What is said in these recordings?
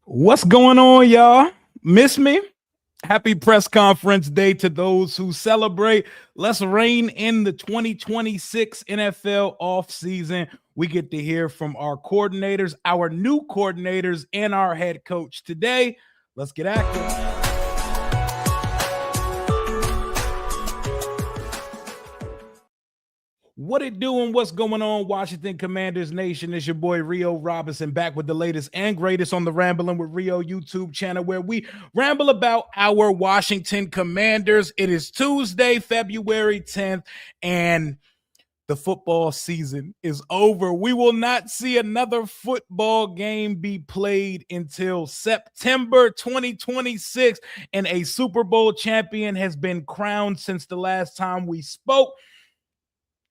What's going on, y'all? Miss me? Happy press conference day to those who celebrate. Let's rein in the 2026 NFL offseason. We get to hear from our coordinators, our new coordinators, and our head coach today. Let's get active. What it doing? What's going on, Washington Commanders Nation? It's your boy Rio Robinson back with the latest and greatest on the Rambling with Rio YouTube channel, where we ramble about our Washington Commanders. It is Tuesday, February 10th, and the football season is over. We will not see another football game be played until September 2026, and a Super Bowl champion has been crowned since the last time we spoke.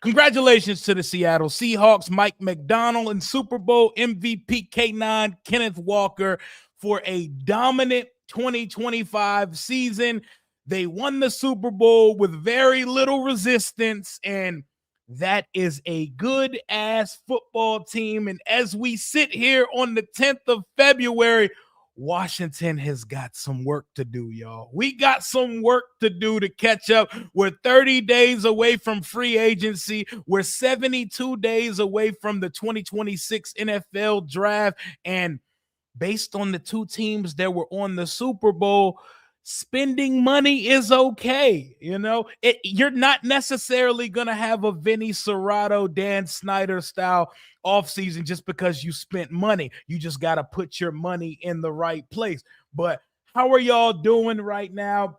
Congratulations to the Seattle Seahawks, Mike McDonald, and Super Bowl MVP K9 Kenneth Walker for a dominant 2025 season. They won the Super Bowl with very little resistance, and that is a good-ass football team. And as we sit here on the 10th of February, Washington has got some work to do, y'all. We got some work to do to catch up. We're 30 days away from free agency. We're 72 days away from the 2026 NFL draft. And based on the two teams that were on the Super Bowl, spending money is okay. You're not necessarily going to have a Vinny Serrato, Dan Snyder style offseason just because you spent money. You just got to put your money in the right place. But how are y'all doing right now?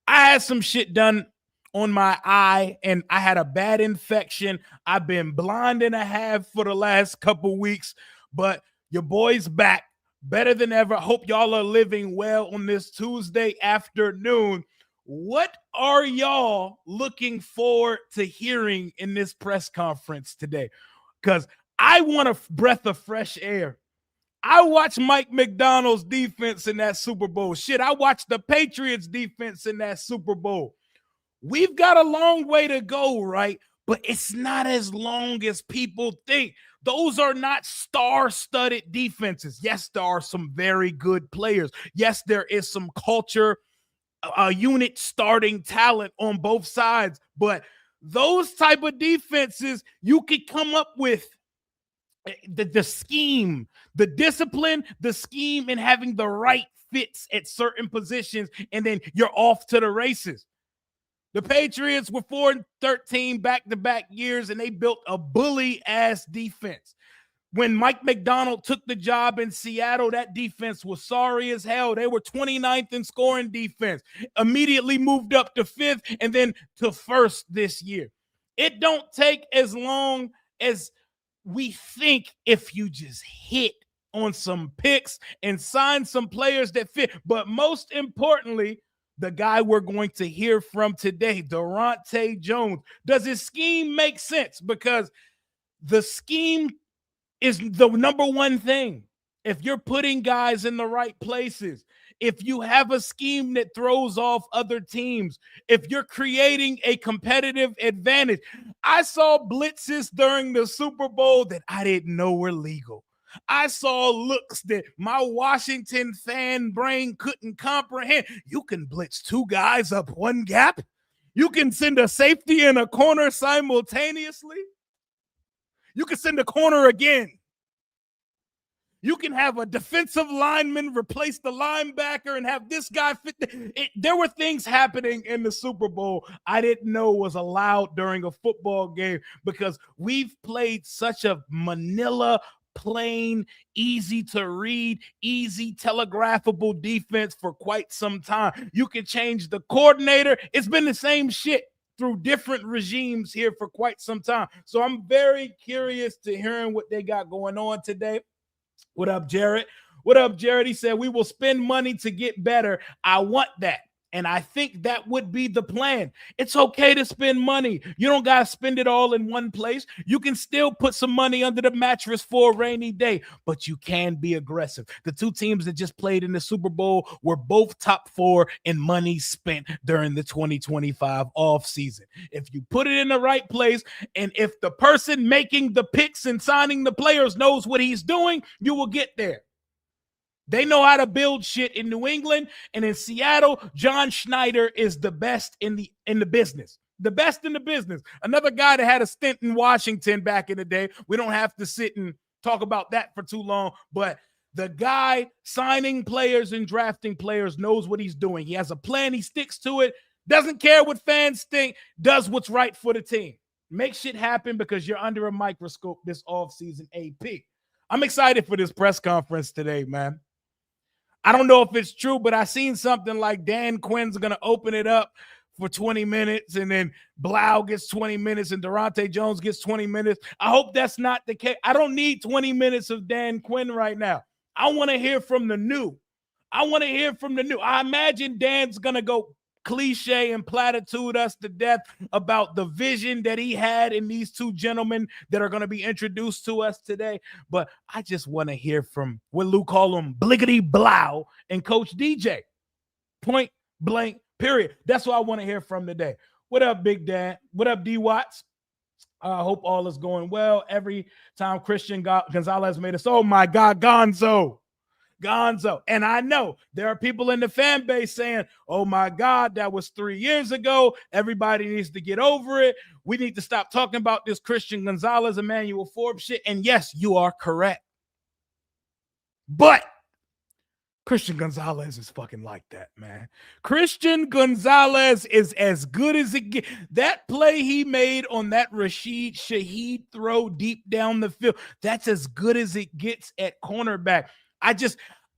I had some shit done on my eye, and I had a bad infection. I've been blind and a half for the last couple weeks, but your boy's back. Better than ever. Hope y'all are living well on this Tuesday afternoon. What are y'all looking forward to hearing in this press conference today? Because I want a breath of fresh air. I watched Mike McDonald's defense in that Super Bowl. Shit, I watched the Patriots defense in that Super Bowl. We've got a long way to go, right? But it's not as long as people think. Those are not star-studded defenses. Yes, there are some very good players. Yes, there is some culture, unit starting talent on both sides. But those type of defenses, you could come up with the scheme, the discipline, the scheme, and having the right fits at certain positions, and then you're off to the races. The Patriots were 4-13 back-to-back years, and they built a bully-ass defense. When Mike McDonald took the job in Seattle, that defense was sorry as hell. They were 29th in scoring defense, immediately moved up to 5th, and then to 1st this year. It don't take as long as we think if you just hit on some picks and sign some players that fit. But most importantly, the guy we're going to hear from today, Daronte Jones. Does his scheme make sense? Because the scheme is the number one thing. If you're putting guys in the right places, if you have a scheme that throws off other teams, if you're creating a competitive advantage. I saw blitzes during the Super Bowl that I didn't know were legal. I saw looks that my Washington fan brain couldn't comprehend. You can blitz two guys up one gap. You can send a safety and a corner simultaneously. You can send a corner again. You can have a defensive lineman replace the linebacker and have this guy fit. There were things happening in the Super Bowl I didn't know was allowed during a football game because we've played such a manila, plain, easy to read, easy telegraphable defense for quite some time. You can change the coordinator. It's been the same shit through different regimes here for quite some time. So I'm very curious to hearing what they got going on today. What up, Jared? What up, Jared? He said, we will spend money to get better. I want that. And I think that would be the plan. It's okay to spend money. You don't got to spend it all in one place. You can still put some money under the mattress for a rainy day, but you can be aggressive. The two teams that just played in the Super Bowl were both top 4 in money spent during the 2025 offseason. If you put it in the right place, and if the person making the picks and signing the players knows what he's doing, you will get there. They know how to build shit in New England, and in Seattle, John Schneider is the best in the business. The best in the business. Another guy that had a stint in Washington back in the day. We don't have to sit and talk about that for too long, but the guy signing players and drafting players knows what he's doing. He has a plan, he sticks to it, doesn't care what fans think, does what's right for the team. Make shit happen because you're under a microscope this offseason, AP. I'm excited for this press conference today, man. I don't know if it's true, but I seen something like Dan Quinn's going to open it up for 20 minutes, and then Blau gets 20 minutes, and Daronte Jones gets 20 minutes. I hope that's not the case. I don't need 20 minutes of Dan Quinn right now. I want to hear from the new. I imagine Dan's going to go cliche and platitude us to death about the vision that he had in these two gentlemen that are going to be introduced to us today. But I just want to hear from what Lou call him, Bliggity Blau and Coach DJ. Point blank, period. That's what I want to hear from today. What up, Big Dan? What up, D Watts? I hope all is going well. Every time Christian Gonzalez made us, oh my God, Gonzo. And I know there are people in the fan base saying, oh my God, that was 3 years ago. Everybody needs to get over it. We need to stop talking about this Christian Gonzalez, Emmanuel Forbes shit. And yes, you are correct. But Christian Gonzalez is fucking like that, man. Christian Gonzalez is as good as it gets. That play he made on that Rashid Shaheed throw deep down the field, that's as good as it gets at cornerback.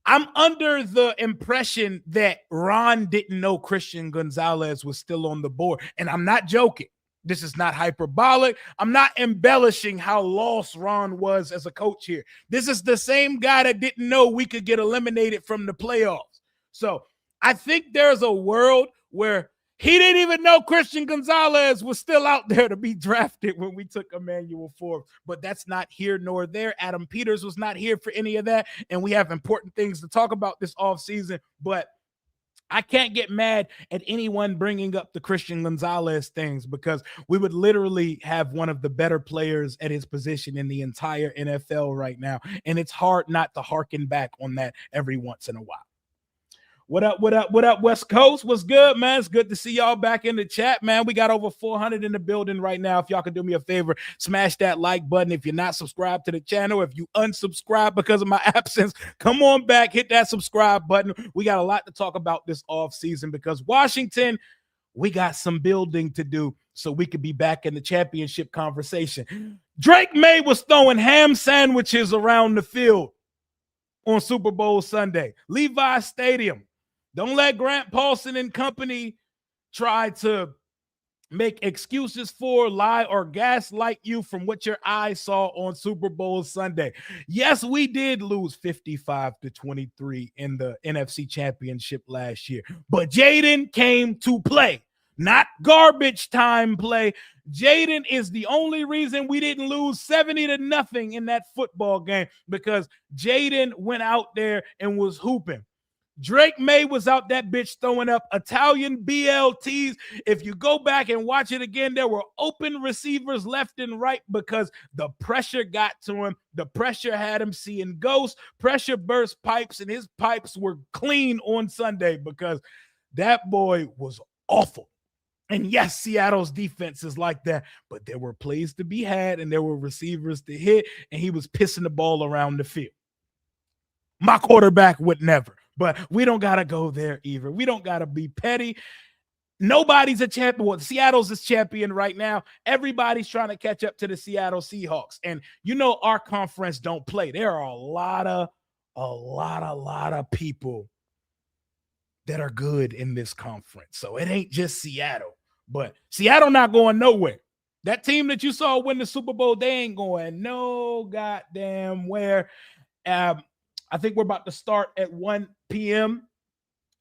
I'm under the impression that Ron didn't know Christian Gonzalez was still on the board. And I'm not joking. This is not hyperbolic. I'm not embellishing how lost Ron was as a coach here. This is the same guy that didn't know we could get eliminated from the playoffs. So I think there's a world where he didn't even know Christian Gonzalez was still out there to be drafted when we took Emmanuel Forbes. But that's not here nor there. Adam Peters was not here for any of that. And we have important things to talk about this offseason. But I can't get mad at anyone bringing up the Christian Gonzalez things because we would literally have one of the better players at his position in the entire NFL right now. And it's hard not to harken back on that every once in a while. What up, West Coast? What's good, man? It's good to see y'all back in the chat, man. We got over 400 in the building right now. If y'all could do me a favor, smash that like button. If you're not subscribed to the channel, if you unsubscribe because of my absence, come on back, hit that subscribe button. We got a lot to talk about this offseason because Washington, we got some building to do so we could be back in the championship conversation. Drake May was throwing ham sandwiches around the field on Super Bowl Sunday. Levi Stadium. Don't let Grant Paulson and company try to make excuses for, lie, or gaslight you from what your eyes saw on Super Bowl Sunday. Yes, we did lose 55-23 in the NFC Championship last year, but Jaden came to play, not garbage time play. Jaden is the only reason we didn't lose 70-0 in that football game because Jaden went out there and was hooping. Drake May was out that bitch throwing up Italian BLTs. If you go back and watch it again, there were open receivers left and right because the pressure got to him. The pressure had him seeing ghosts. Pressure burst pipes, and his pipes were clean on Sunday because that boy was awful. And yes, Seattle's defense is like that, but there were plays to be had and there were receivers to hit, and he was pissing the ball around the field. My quarterback would never. But we don't got to go there either. We don't got to be petty. Nobody's a champion. Well, Seattle's a champion right now. Everybody's trying to catch up to the Seattle Seahawks. And you know our conference don't play. There are a lot of people that are good in this conference. So it ain't just Seattle. But Seattle not going nowhere. That team that you saw win the Super Bowl, they ain't going no goddamn where. I think we're about to start at 1 p.m.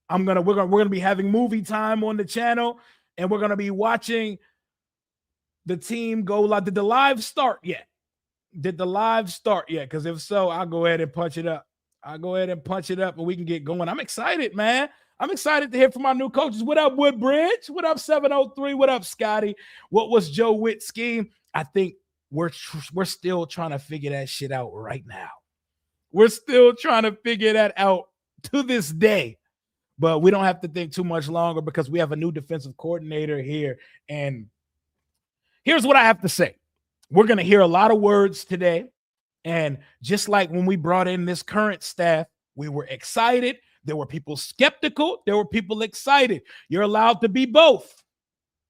We're gonna be having movie time on the channel, and we're gonna be watching the team go live. Did the live start yet? Because if so, I'll go ahead and punch it up. And we can get going. I'm excited, man. I'm excited to hear from our new coaches. What up, Woodbridge? What up, 703? What up, Scotty? What was Joe Witt's scheme? I think we're still trying to figure that shit out right now. We're still trying to figure that out to this day. But we don't have to think too much longer because we have a new defensive coordinator here. And here's what I have to say. We're going to hear a lot of words today. And just like when we brought in this current staff, we were excited. There were people skeptical. There were people excited. You're allowed to be both.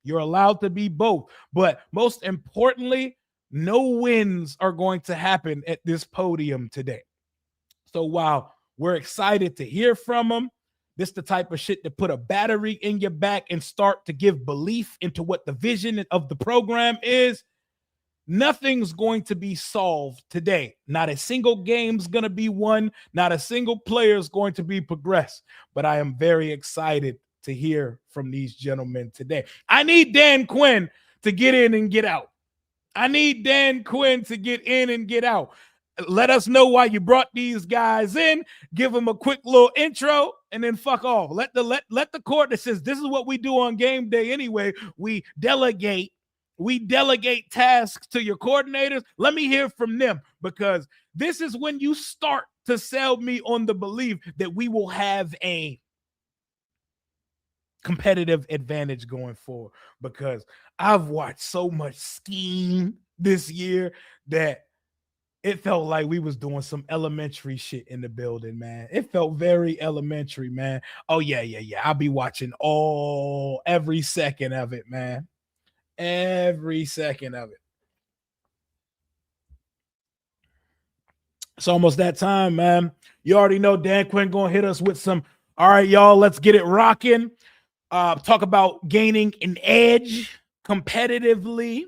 You're allowed to be both. But most importantly, no wins are going to happen at this podium today. So while we're excited to hear from them, this is the type of shit to put a battery in your back and start to give belief into what the vision of the program is. Nothing's going to be solved today. Not a single game's going to be won. Not a single player is going to be progressed. But I am very excited to hear from these gentlemen today. I need Dan Quinn to get in and get out. I need Dan Quinn to get in and get out. Let us know why you brought these guys in. Give them a quick little intro and then fuck off. Let the court that says this is what we do on game day anyway. We delegate tasks to your coordinators. Let me hear from them, because this is when you start to sell me on the belief that we will have a competitive advantage going forward, because I've watched so much scheme this year that it felt like we was doing some elementary shit in the building, man. It felt very elementary, man. Oh, yeah. I'll be watching every second of it, man. Every second of it. It's almost that time, man. You already know Dan Quinn gonna hit us with some, all right, y'all, let's get it rocking. Talk about gaining an edge competitively.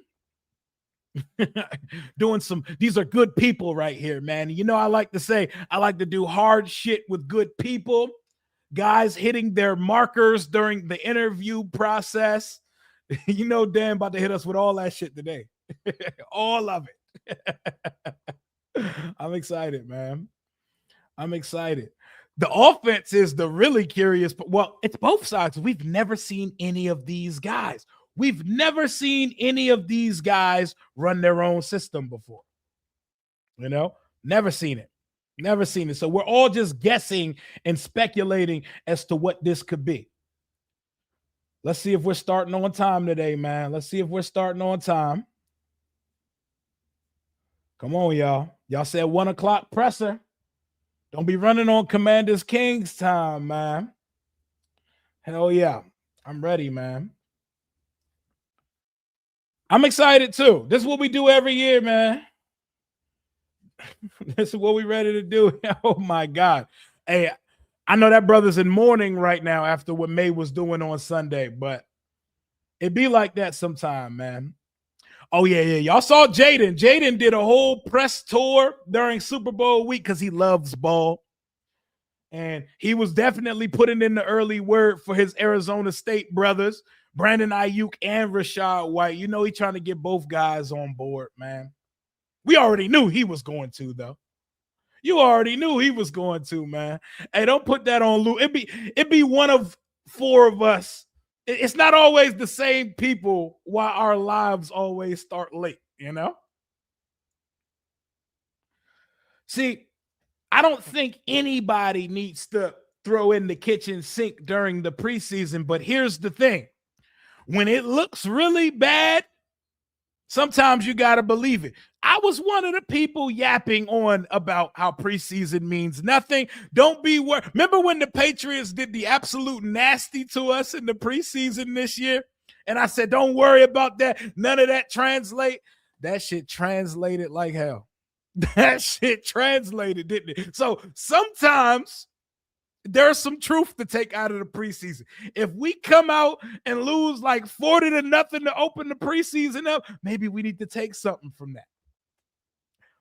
These are good people right here, man. You know, I like to say, I like to do hard shit with good people, guys hitting their markers during the interview process. You know, Dan about to hit us with all that shit today. All of it. I'm excited, man. I'm excited. The offense is the really curious, but well, it's both sides. We've never seen any of these guys. We've never seen any of these guys run their own system before. You know, never seen it. Never seen it. So we're all just guessing and speculating as to what this could be. Let's see if we're starting on time today, man. Let's see if we're starting on time. Come on, y'all. Y'all said 1 o'clock presser. Don't be running on Commanders Kings time, man. Hell yeah. I'm ready, man. I'm excited too. This is what we do every year, man. This is what we ready to do. Oh my God. Hey, I know that brother's in mourning right now after what May was doing on Sunday, but it be like that sometime, man. Oh, yeah. Y'all saw Jaden. Jaden did a whole press tour during Super Bowl week because he loves ball. And he was definitely putting in the early word for his Arizona State brothers, Brandon Ayuk and Rachaad White. You know, he's trying to get both guys on board, man. We already knew he was going to, though. You already knew he was going to, man. Hey, don't put that on Lou. It'd be one of 4 of us. It's not always the same people why our lives always start late, you know? See, I don't think anybody needs to throw in the kitchen sink during the preseason, but here's the thing. When it looks really bad, sometimes you got to believe it. I was one of the people yapping on about how preseason means nothing. Don't be worried. Remember when the Patriots did the absolute nasty to us in the preseason this year? And I said, don't worry about that. None of that translate. That shit translated like hell. That shit translated, didn't it? So sometimes there's some truth to take out of the preseason. If we come out and lose like 40-0 to open the preseason up, maybe we need to take something from that.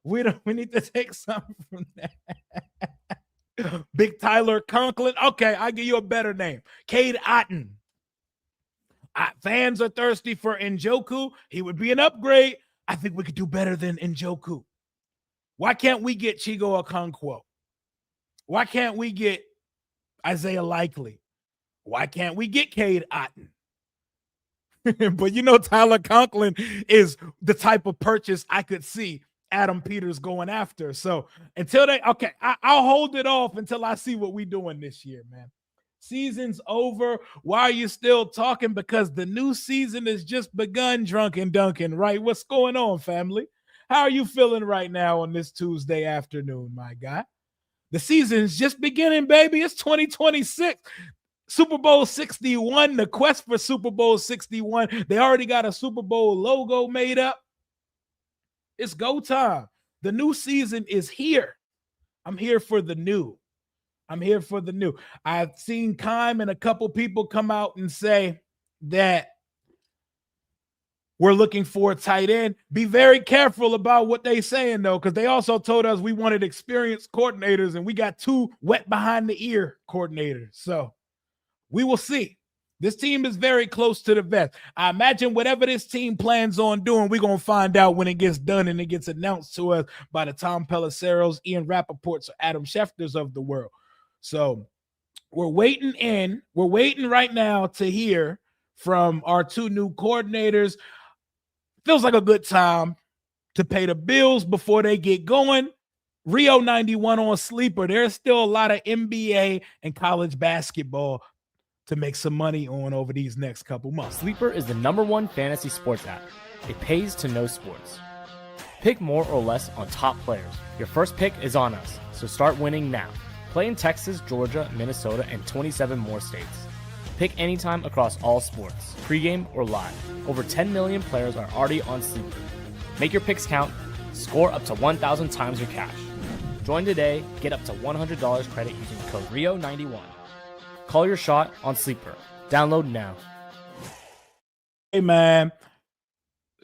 We need to take something from that. Big Tyler Conklin. Okay, I'll give you a better name. Cade Otton. Fans are thirsty for Njoku. He would be an upgrade. I think we could do better than Njoku. Why can't we get Chigo Okonkwo? Why can't we get Isaiah Likely? Why can't we get Cade Otton? But you know, Tyler Conklin is the type of purchase I could see Adam Peters going after. So until I'll hold it off until I see what we doing this year, man. Season's over. Why are you still talking? Because the new season has just begun, Drunken Duncan, right? What's going on, family? How are you feeling right now on this Tuesday afternoon, my guy? The season's just beginning, baby. It's 2026. Super Bowl 61, the quest for Super Bowl 61. They already got a Super Bowl logo made up. It's go time. The new season is here. I'm here for the new. I'm here for the new. I've seen Kime and a couple people come out and say that we're looking for a tight end. Be very careful about what they saying, though, because they also told us we wanted experienced coordinators, and we got 2 wet behind the ear coordinators. So we will see. This team is very close to the vest. I imagine whatever this team plans on doing, we're going to find out when it gets done and it gets announced to us by the Tom Pelisseros, Ian Rappaports, or Adam Schefters of the world. So we're waiting in. We're waiting right now to hear from our 2 new coordinators. Feels like a good time to pay the bills before they get going. Rio 91 on Sleeper. There's still a lot of NBA and college basketball to make some money on over these next couple months. Sleeper is the #1 fantasy sports app. It pays to know sports. Pick more or less on top players. Your first pick is on us, so start winning now. Play in Texas, Georgia, Minnesota, and 27 more states. Pick anytime across all sports, pregame or live. Over 10 million players are already on Sleeper. Make your picks count. Score up to 1,000 times your cash. Join today. Get up to $100 credit using code RIO91. Call your shot on Sleeper. Download now. Hey, man.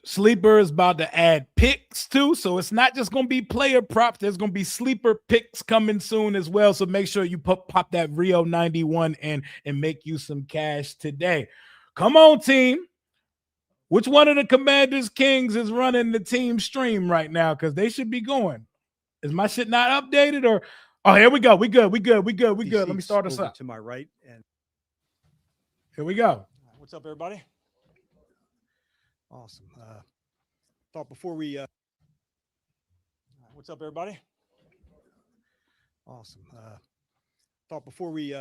Sleeper is about to add picks too, so it's not just going to be player props. There's going to be sleeper picks coming soon as well, so make sure you pop that Rio 91 in and make you some cash today. Come on, team. Which one of the Commanders Kings is running the team stream right now? Because they should be going. Is my shit not updated? Or oh, here we go. We good. Let me start us up. To my right, and here we go. What's up, everybody? Awesome. Thought before we what's up, everybody? Awesome. Thought before we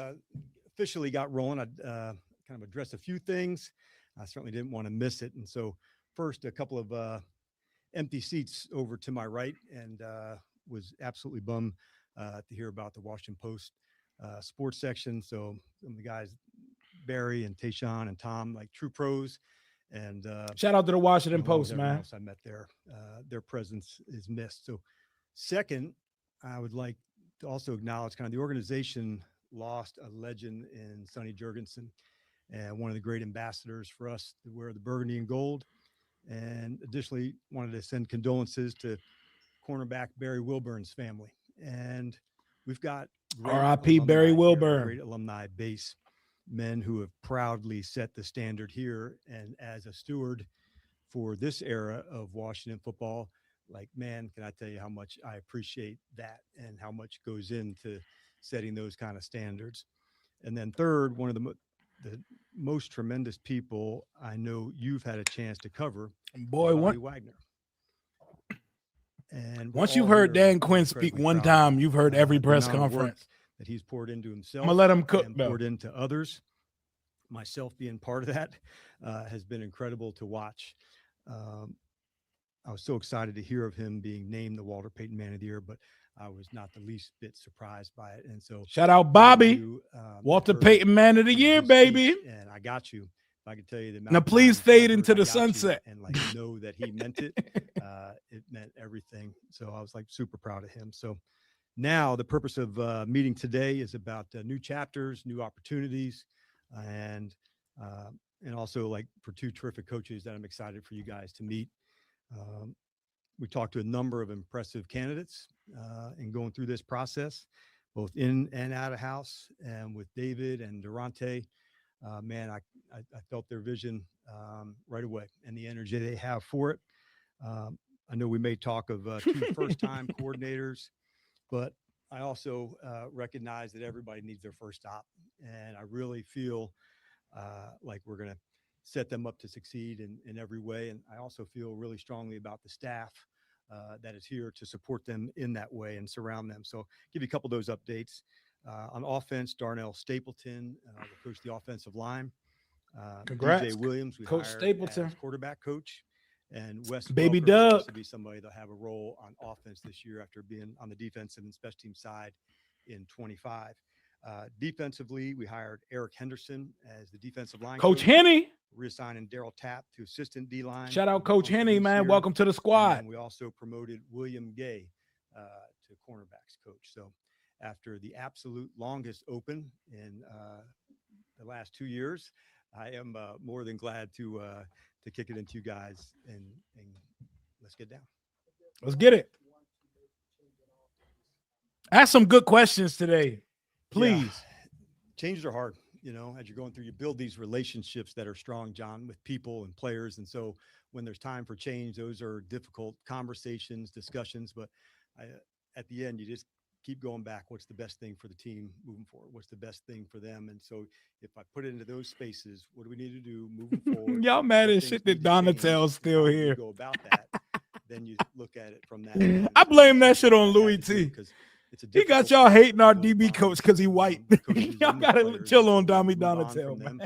officially got rolling, I'd kind of address a few things. I certainly didn't want to miss it. And so first, a couple of empty seats over to my right, and was absolutely bummed to hear about the Washington Post sports section. So some of the guys, Barry and Tayshawn and Tom, like true pros. And shout out to the Washington Post, man. Else I met there, their presence is missed. So second, I would like to also acknowledge kind of the organization lost a legend in Sonny Jurgensen, and one of the great ambassadors for us to wear the burgundy and gold. And additionally, wanted to send condolences to cornerback Barry Wilburn's family. And we've got R.I.P. Barry Wilburn, great alumni base, men who have proudly set the standard here. And as a steward for this era of Washington football, like, man, can I tell you how much I appreciate that and how much goes into setting those kind of standards. And then third, one of the most tremendous people I know you've had a chance to cover, boy, Wagner. And once you've heard Dan Quinn speak one time, you've heard every press conference that he's poured into himself. I'm gonna let him cook, and poured into others. Myself being part of that has been incredible to watch. I was so excited to hear of him being named the Walter Payton Man of the Year, but I was not the least bit surprised by it. And so shout out Bobby, Walter Payton Man of the Year, baby. And I got you. If I could tell you the now, please fade into the sunset and like know that he meant it. It meant everything. So I was like super proud of him. So now the purpose of meeting today is about new chapters, new opportunities, and also like for two terrific coaches that I'm excited for you guys to meet. We talked to a number of impressive candidates in going through this process, both in and out of house, and with David and Daronte. Man, I felt their vision right away and the energy they have for it. I know we may talk of two first-time coordinators, but I also recognize that everybody needs their first stop. And I really feel like we're going to set them up to succeed in every way. And I also feel really strongly about the staff that is here to support them in that way and surround them. So give you a couple of those updates. On offense, Darnell Stapleton will coach the offensive line. Congrats, DJ Williams, we Coach hired Stapleton, as quarterback coach. And Wes Baby Welker will Doug also be somebody that'll have a role on offense this year after being on the defensive and special team side in 25. Defensively, we hired Eric Henderson as the defensive line Coach Henney. Reassigning Daryl Tapp to assistant D-line. Shout out Coach Henney, man. Welcome to the squad. And we also promoted William Gay to cornerbacks coach. So after the absolute longest open in the last 2 years, I am more than glad to kick it into you guys and let's get down. Let's get it. Ask some good questions today, please. Yeah. Changes are hard, as you're going through. You build these relationships that are strong, John, with people and players. And so when there's time for change, those are difficult conversations, discussions. But at the end, you just keep going back. What's the best thing for the team moving forward? What's the best thing for them? And so if I put it into those spaces, what do we need to do moving forward? Y'all mad as shit that Donatel's still here. Go about that. Then you look at it from that. I blame that shit on Louis T. Because he got y'all hating our DB coach because he white. Y'all gotta chill on Dommy Donatel, man.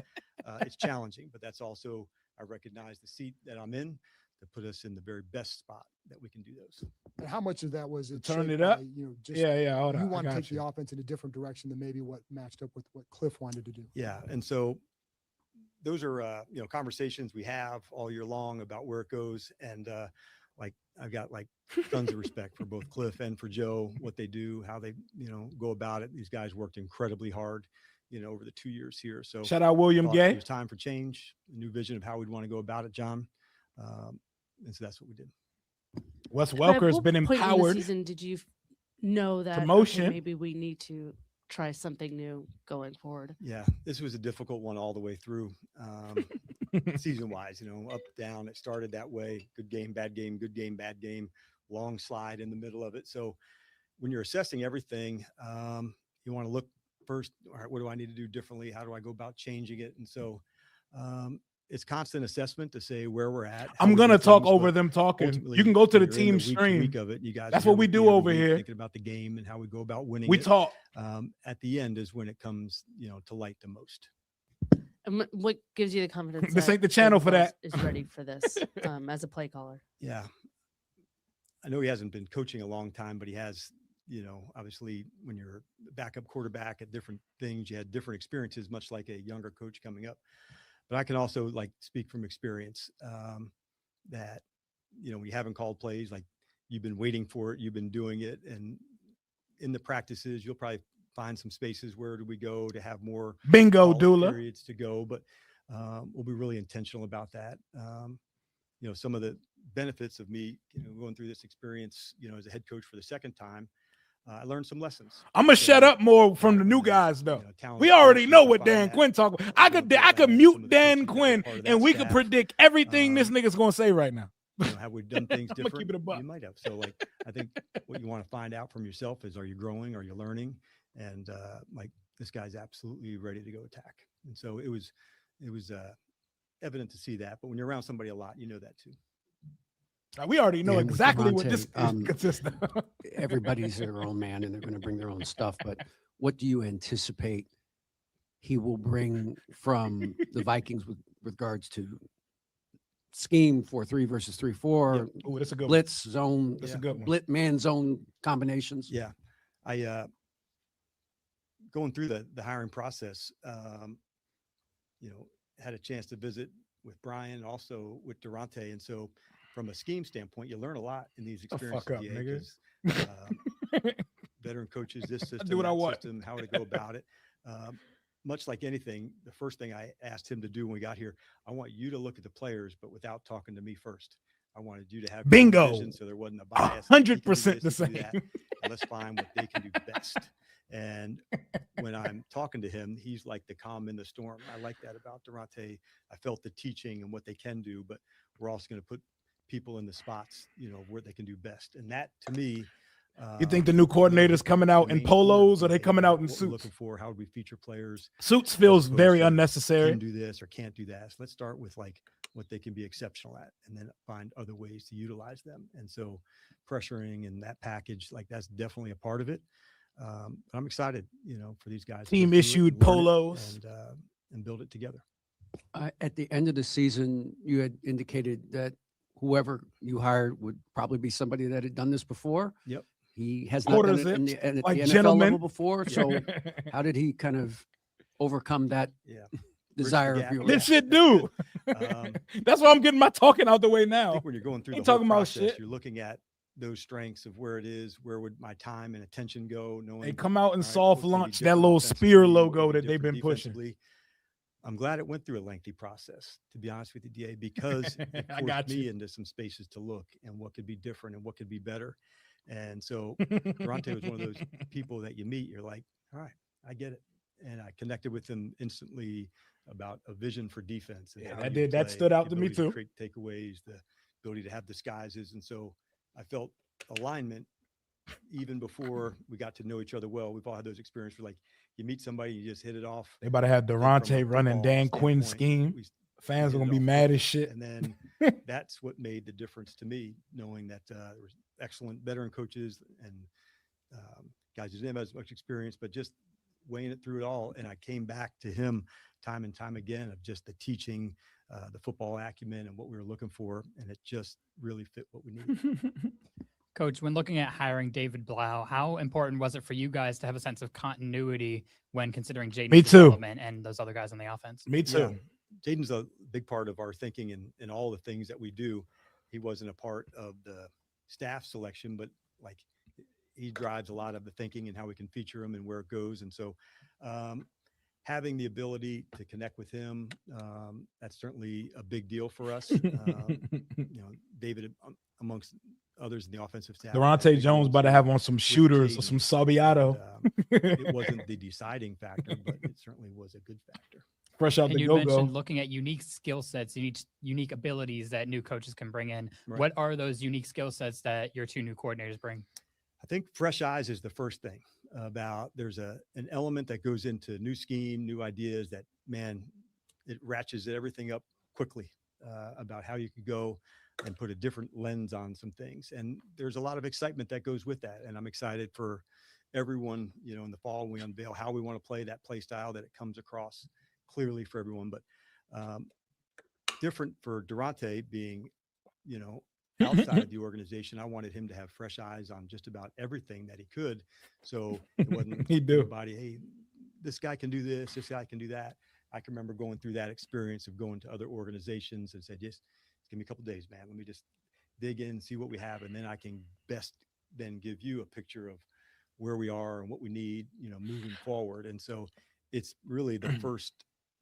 It's challenging, but that's also, I recognize the seat that I'm in to put us in the very best spot that we can do those. And how much of that was it? Turn it up. Just Hold on. You want to take the offense in a different direction than maybe what matched up with what Cliff wanted to do. Yeah, and so those are conversations we have all year long about where it goes, and I've got tons of respect for both Cliff and for Joe, what they do, how they go about it. These guys worked incredibly hard, over the 2 years here. So shout out William Gay. It was time for change, a new vision of how we'd want to go about it, John. And so that's what we did. Wes Welker has been empowered. Season, did you know that promotion? Maybe we need to try something new going forward? Yeah, this was a difficult one all the way through, season-wise. Up, down. It started that way. Good game, bad game. Good game, bad game. Long slide in the middle of it. So when you're assessing everything, you want to look first. All right, what do I need to do differently? How do I go about changing it? And so it's constant assessment to say where we're at. I'm going to talk over them talking. You can go to the team stream. Week of it, you guys. That's what we do over here. Thinking about the game and how we go about winning. We talk. At the end is when it comes, to light the most. And what gives you the confidence? This ain't the channel for that. Is ready for this as a play caller. Yeah. I know he hasn't been coaching a long time, but he has, obviously when you're a backup quarterback at different things, you had different experiences, much like a younger coach coming up. But I can also speak from experience that, we haven't called plays, you've been waiting for it, you've been doing it. And in the practices, you'll probably find some spaces where do we go to have more bingo doula periods to go. But we'll be really intentional about that. Some of the benefits of me, going through this experience, as a head coach for the second time, I learned some lessons. I'm gonna shut up more from the new guys, though. We already know what Dan Quinn talking about. I could mute Dan Quinn, and we could predict everything this nigga's gonna say right now. Have we done things different? Keep it a buck. You might have. So, I think what you want to find out from yourself is, are you growing? Are you learning? And this guy's absolutely ready to go attack. And so it was evident to see that. But when you're around somebody a lot, you know that too. We already know exactly what Daronte, this consists of. Everybody's their own man and they're going to bring their own stuff. But what do you anticipate he will bring from the Vikings with regards to scheme 4-3 versus 3-4, Oh, that's a good blitz zone, That's a good one. blitz man zone combinations? Yeah. I going through the hiring process, had a chance to visit with Brian, also with Daronte. And so from a scheme standpoint, you learn a lot in these experiences. Veteran coaches, this system, do what I want. system, how to go about it. Much like anything, the first thing I asked him to do when we got here, I want you to look at the players, but without talking to me first. I wanted you to have bingo, vision, so there wasn't a bias. 100% the same. And let's find what they can do best. And when I'm talking to him, he's like the calm in the storm. I like that about Daronte. I felt the teaching and what they can do, but we're also going to put people in the spots, where they can do best. And that, to me, you think the new coordinator's coming out in polos, or they coming out in suits? Looking for how would we feature players? Suits feels very unnecessary. Can do this or can't do that. So let's start with what they can be exceptional at, and then find other ways to utilize them. And so pressuring and that package, like that's definitely a part of it. I'm excited, for these guys. to Team go through it issued and learn it polos. and build it together. At the end of the season, you had indicated that whoever you hired would probably be somebody that had done this before. Yep. He has not done it Quarter at the like NFL gentlemen. level before. So how did he kind of overcome that Yeah. desire Bridge of the yours? This shit do. That's why I'm getting my talking out the way I now. think when you're going through Ain't the whole talking about process, shit. you're looking at those strengths of where it is, where would my time and attention go, knowing They come out and all right, soft what's gonna be launch that different little spear offensively, what logo would be that they've been different pushing. defensively. I'm glad it went through a lengthy process, to be honest with you, DA, because it I got forced me you. into some spaces to look and what could be different and what could be better. And so Daronte was one of those people that you meet, you're like, all right, I get it. And I connected with him instantly about a vision for defense. And Yeah, how that you did. That play, stood out the to me ability too. create takeaways, the ability to have disguises. And so I felt alignment even before we got to know each other well. We've all had those experiences where, like, you meet somebody, you just hit it off. They about to have And from a Daronte running football Dan Quinn standpoint, scheme. we Fans hit are it gonna be off mad as perfect. shit. And then that's what made the difference to me, knowing that there was excellent veteran coaches and guys who didn't have as much experience, but just weighing it through it all. And I came back to him time and time again of just the teaching, the football acumen and what we were looking for. And it just really fit what we needed. Coach, when looking at hiring David Blau, how important was it for you guys to have a sense of continuity when considering Me Jaden's too. development and those other guys on the offense? Me too. Yeah. Jaden's a big part of our thinking and all the things that we do. He wasn't a part of the staff selection, but like he drives a lot of the thinking and how we can feature him and where it goes. And so having the ability to connect with him, that's certainly a big deal for us. David, amongst others in the offensive staff. had Daronte big Jones roles about to here have on some shooters or Jaden. some Sabiato. It wasn't the deciding factor, but it certainly was a good factor. Fresh out And the you go-go. mentioned looking at unique skill sets, unique abilities that new coaches can bring in. Right. What are those unique skill sets that your two new coordinators bring? I think fresh eyes is the first thing. There's an element that goes into new scheme, new ideas that, man, it ratchets everything up quickly about how you could go and put a different lens on some things. And there's a lot of excitement that goes with that. And I'm excited for everyone, in the fall, when we unveil how we want to play that play style, that it comes across clearly for everyone. But different for Daronte being, outside of the organization, I wanted him to have fresh eyes on just about everything that he could. So it wasn't He do. everybody, hey, this guy can do this guy can do that. I can remember going through that experience of going to other organizations and said, just give me a couple of days, man. Let me just dig in, see what we have. And then I can best then give you a picture of where we are and what we need, moving forward. And so it's really the first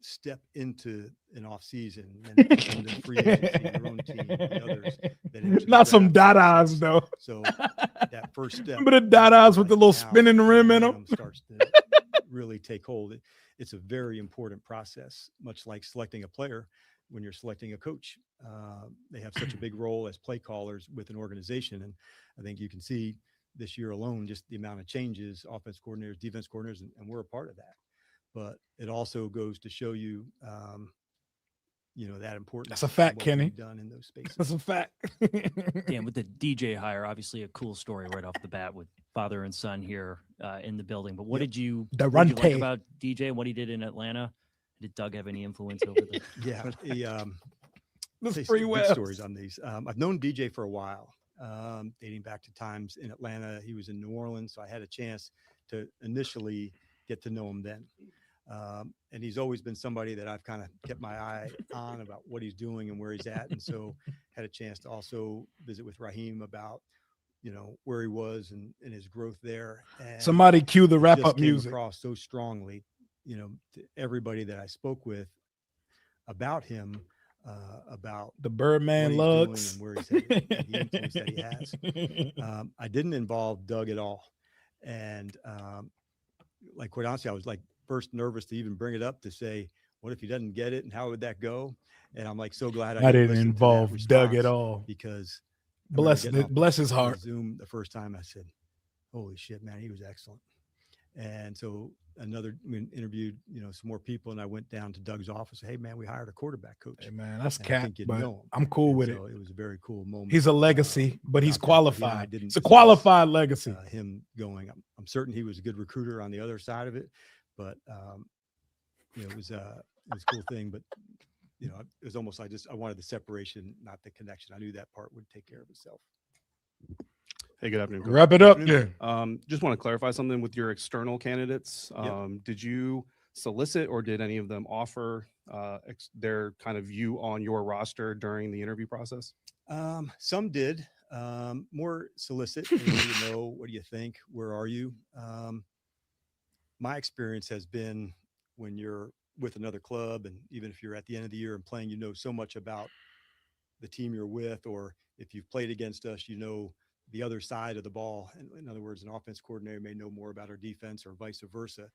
step into an off season and the free agency, your own team, the others. That enter the Not some draft dot eyes process. though. So that first step. Remember the dot eyes with the little now spinning rim in them? momentum starts to really take hold. It's a very important process, much like selecting a player. When you're selecting a coach, they have such a big role as play callers with an organization. And I think you can see this year alone, just the amount of changes, offense coordinators, defense coordinators, and we're a part of that. But it also goes to show you, that importance. That's a fact, of what Kenny. we've done in those spaces. That's a fact. Dan, with the DJ hire, obviously a cool story right off the bat with father and son here in the building. But what Yep. did you like Daronte. about DJ and what he did in Atlanta? Did Doug have any influence over the? Yeah. Let's Say free some good webs. stories on these. I've known DJ for a while, dating back to times in Atlanta. He was in New Orleans, so I had a chance to initially get to know him then. And he's always been somebody that I've kind of kept my eye on about what he's doing and where he's at. And so had a chance to also visit with Raheem about, where he was and his growth there. And Somebody cue the it wrap just up came music. across so strongly, to everybody that I spoke with about him, about The what Birdman he's doing lugs. and where he's headed, and the influence that he has. I didn't involve Doug at all. And like, quite honestly, I was like first nervous to even bring it up to say, what if he doesn't get it and how would that go? And I'm like, so glad I didn't listened to that involve Doug at response, all. because I remember getting off Bless his the heart. Zoom the first time, I said, holy shit, man, he was excellent. And so interviewed, some more people, and I went down to Doug's office. Hey man, we hired a quarterback coach. Hey man, that's And I cap, think you'd but know him. I'm cool And with so it. it was a very cool moment. He's a legacy, but he's about that. But he and I qualified. didn't It's a discuss, qualified legacy. Him going. I'm certain he was a good recruiter on the other side of it, but it was a cool thing. But it was almost I wanted the separation, not the connection. I knew that part would take care of itself. Hey, good afternoon. Coach. Wrap it up then. Just want to clarify something with your external candidates. Yep. Did you solicit or did any of them offer their kind of view on your roster during the interview process? Some did. More solicit. They need to know, what do you think? Where are you? My experience has been when you're with another club, and even if you're at the end of the year and playing, so much about the team you're with, or if you've played against us, the other side of the ball. In other words, an offense coordinator may know more about our defense or vice versa.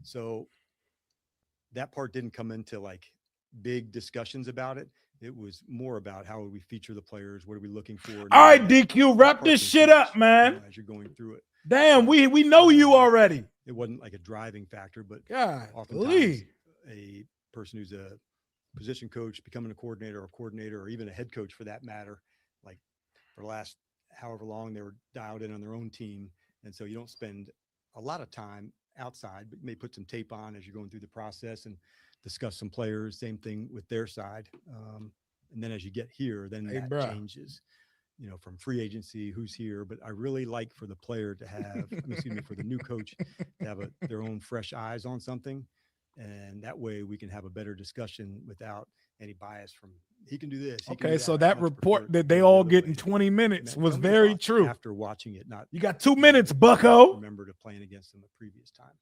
So that part didn't come into like big discussions about it. It was more about how would we feature the players? What are we looking for? All right, DQ, wrap this shit up, man. As you're going through it. Damn, we know you already. It wasn't like a driving factor, but God, oftentimes a person who's a position coach becoming a coordinator or even a head coach for that matter, like for the last however long they were dialed in on their own team. And so you don't spend a lot of time outside, but you may put some tape on as you're going through the process and discuss some players, same thing with their side. And then as you get here, then that changes, from free agency, who's here. But I really like for the player to have, for the new coach to have their own fresh eyes on something. And that way we can have a better discussion without any bias from he can do this. Okay, so that report that they all get in 20 minutes was very true. After watching it, not you got 2 minutes, Bucko. Remember to playing against them the previous time.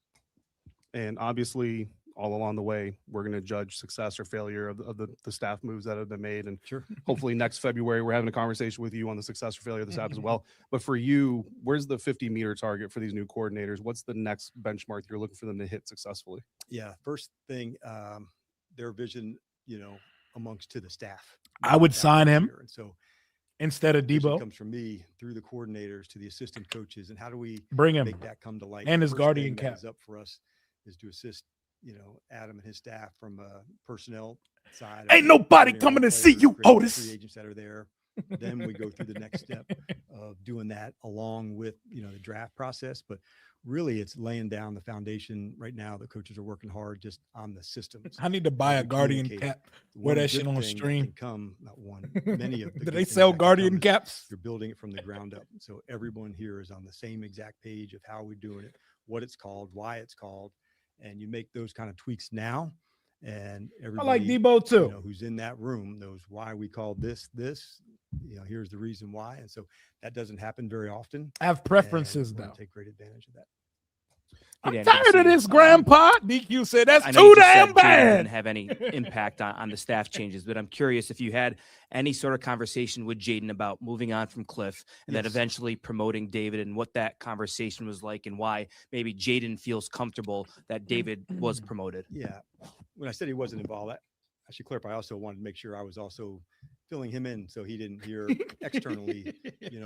And obviously, all along the way, we're going to judge success or failure of the staff moves that have been made. And hopefully next February, we're having a conversation with you on the success or failure of the staff as well. But for you, where's the 50-meter target for these new coordinators? What's the next benchmark you're looking for them to hit successfully? Yeah, first thing, their vision, amongst to the staff. I would sign him. And so instead of Debo, comes from me through the coordinators to the assistant coaches. And how do we bring him, make that come to light? And his guardian cap up for us is to assist, Adam and his staff from a personnel side. Ain't nobody coming to see you, Otis. Free agents that are there. Then we go through the next step of doing that along with, the draft process. But really, it's laying down the foundation right now. The coaches are working hard just on the systems. I need to buy a guardian cap. Wear that shit on stream. Many of do they sell guardian caps? You're building it from the ground up. So everyone here is on the same exact page of how we're doing it, what it's called, why it's called. And you make those kind of tweaks now. And everybody, I like Debo too. Who's in that room knows why we called this. Here's the reason why. And so that doesn't happen very often. I have preferences though. Take great advantage of that. I'm tired of this, Grandpa. DQ said that's too damn bad. Didn't have any impact on the staff changes, but I'm curious if you had any sort of conversation with Jaden about moving on from Cliff and then eventually promoting David, and what that conversation was like, and why maybe Jaden feels comfortable that David was promoted. Yeah, when I said he wasn't involved, I should clarify. I also wanted to make sure I was also filling him in so he didn't hear externally,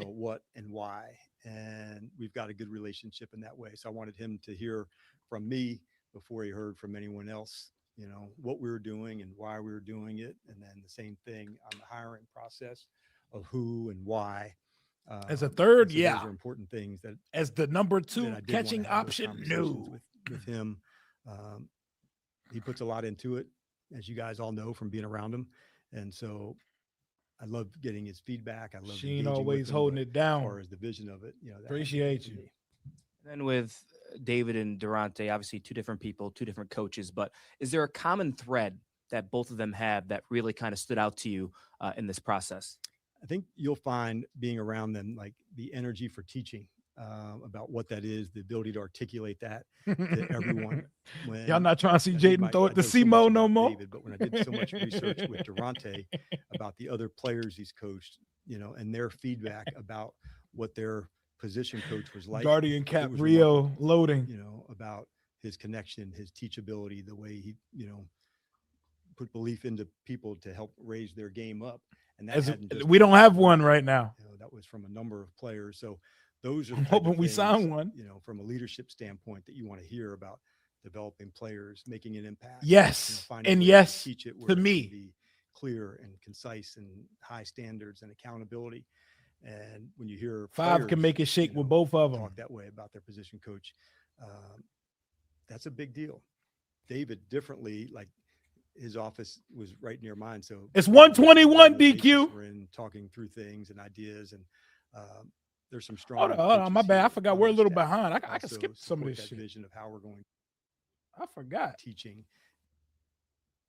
what and why. And we've got a good relationship in that way. So I wanted him to hear from me before he heard from anyone else, what we were doing and why we were doing it. And then the same thing on the hiring process of who and why. As a third, those are important things that as the number 2 catching option, with him. He puts a lot into it, as you guys all know from being around him. And so I love getting his feedback. I love Sheen always holding it down. As far as the vision of it, appreciate you. And with David and Daronte, obviously 2 different people, 2 different coaches, but is there a common thread that both of them have that really kind of stood out to you in this process? I think you'll find being around them, like the energy for teaching, about what that is, the ability to articulate that to everyone. Y'all not trying to see Jaden throw it to Simo no more? David, but when I did so much research with Daronte about the other players he's coached, and their feedback about what their position coach was like. Guardian cap Rio loading. About his connection, his teachability, the way he, put belief into people to help raise their game up. And that we don't have one right now. That was from a number of players. So those are hoping we sign one. From a leadership standpoint that you want to hear about developing players, making an impact. Yes, finding and ways yes, teach it where to it can me. be clear and concise and high standards and accountability. And when you hear Five can players, make it shake with both of them. talk that way about their position coach, that's a big deal. David, differently, like his office was right near mine, so It's 121 basis DQ. we're in talking through things and ideas, and there's some strong. Hold on, my coaches bad. I here forgot on we're a our little staff behind. I can also skip some of support this that shit. vision of how we're going I forgot. teaching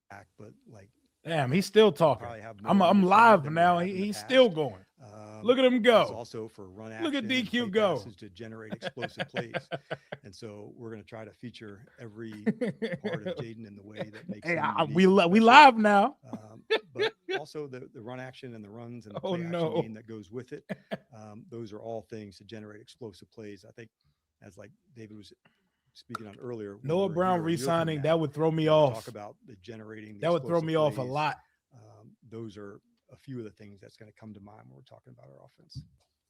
back, but like Damn, he's still talking. probably have I'm more I'm understanding live than we now. have in the He's past. still going. Look at him It's go. also for run Look at action and DQ play go. passes to generate explosive plays. And so we're going to try to feature every part of Jaden in the way that makes Hey, him unique we and we special. live now. But also the run action and the runs and the Oh, play action no. game that goes with it. Those are all things to generate explosive plays. I think, as like David was speaking on earlier, when Noah we're Brown here a year from re-signing, now, that would throw me when we off. Talk about the generating. The That would throw explosive me off a plays. lot. Those are a few of the things that's going to come to mind when we're talking about our offense.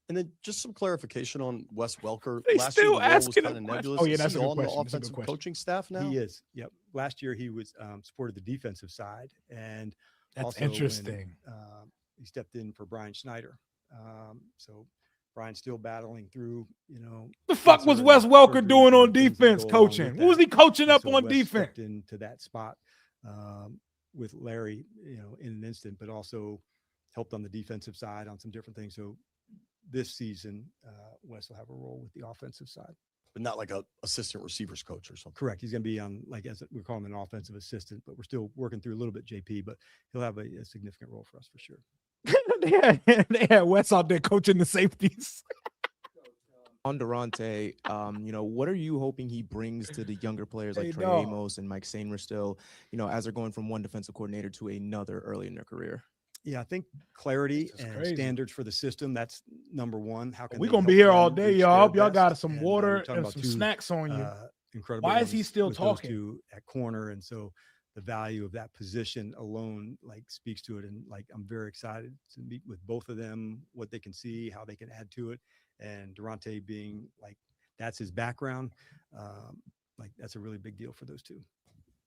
And then just some clarification on Wes Welker. They Last year, still the role was asking kind him of questions. nebulous. Oh, yeah, Is that's he a good on the question. That's a good offensive question. coaching staff now? He is. Yep. Last year he was supported the defensive side, and That's also when, interesting. he stepped in for Brian Schneider. So Brian's still battling through. The fuck was cancer Wes and Welker surgeries doing and on things that defense go along with coaching? What was that. he coaching And up so on Wes defense? stepped into that spot with Larry, in an instant, but also helped on the defensive side on some different things. So this season, Wes will have a role with the offensive side. But not like a assistant receivers coach or something. Correct. He's going to be on, like, as we call him, an offensive assistant, but we're still working through a little bit JP, but he'll have a significant role for us for sure. they had Wes out there coaching the safeties. On Daronte, what are you hoping he brings to the younger players like Hey, Trey dog. Amos and Mike Sainer still, as they're going from one defensive coordinator to another early in their career? Yeah, I think clarity This is and crazy. standards for the system, that's number one. How can We're they going to be help here all them day, reach y'all. their Hope y'all got best? some And, water you're talking and about some two, snacks on you. incredible Why is he ones still with those talking? two at corner, and so the value of that position alone speaks to it. And I'm very excited to meet with both of them, what they can see, how they can add to it. And Daronte being that's his background, that's a really big deal for those two.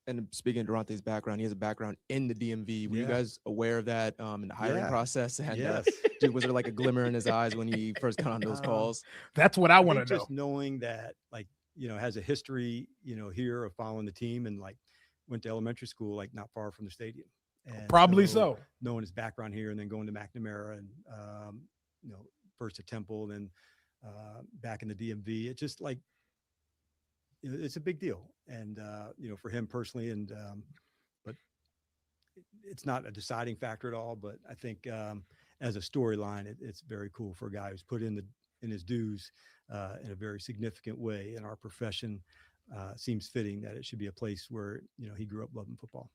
And speaking of Daronte's background, he has a background in the DMV. Were you Yeah. guys aware of that in the hiring Yeah. process? And Yes. was there like a glimmer in his eyes when he first got on those calls? That's what I want think to know. just knowing that has a history here of following the team, and went to elementary school not far from the stadium, and Probably so. knowing his background here, and then going to McNamara, and first to Temple, then back in the DMV, it's just it's a big deal. And for him personally, and but it's not a deciding factor at all. But I think as a storyline, it's very cool for a guy who's put in his dues in a very significant way in our profession. Seems fitting that it should be a place where he grew up loving football.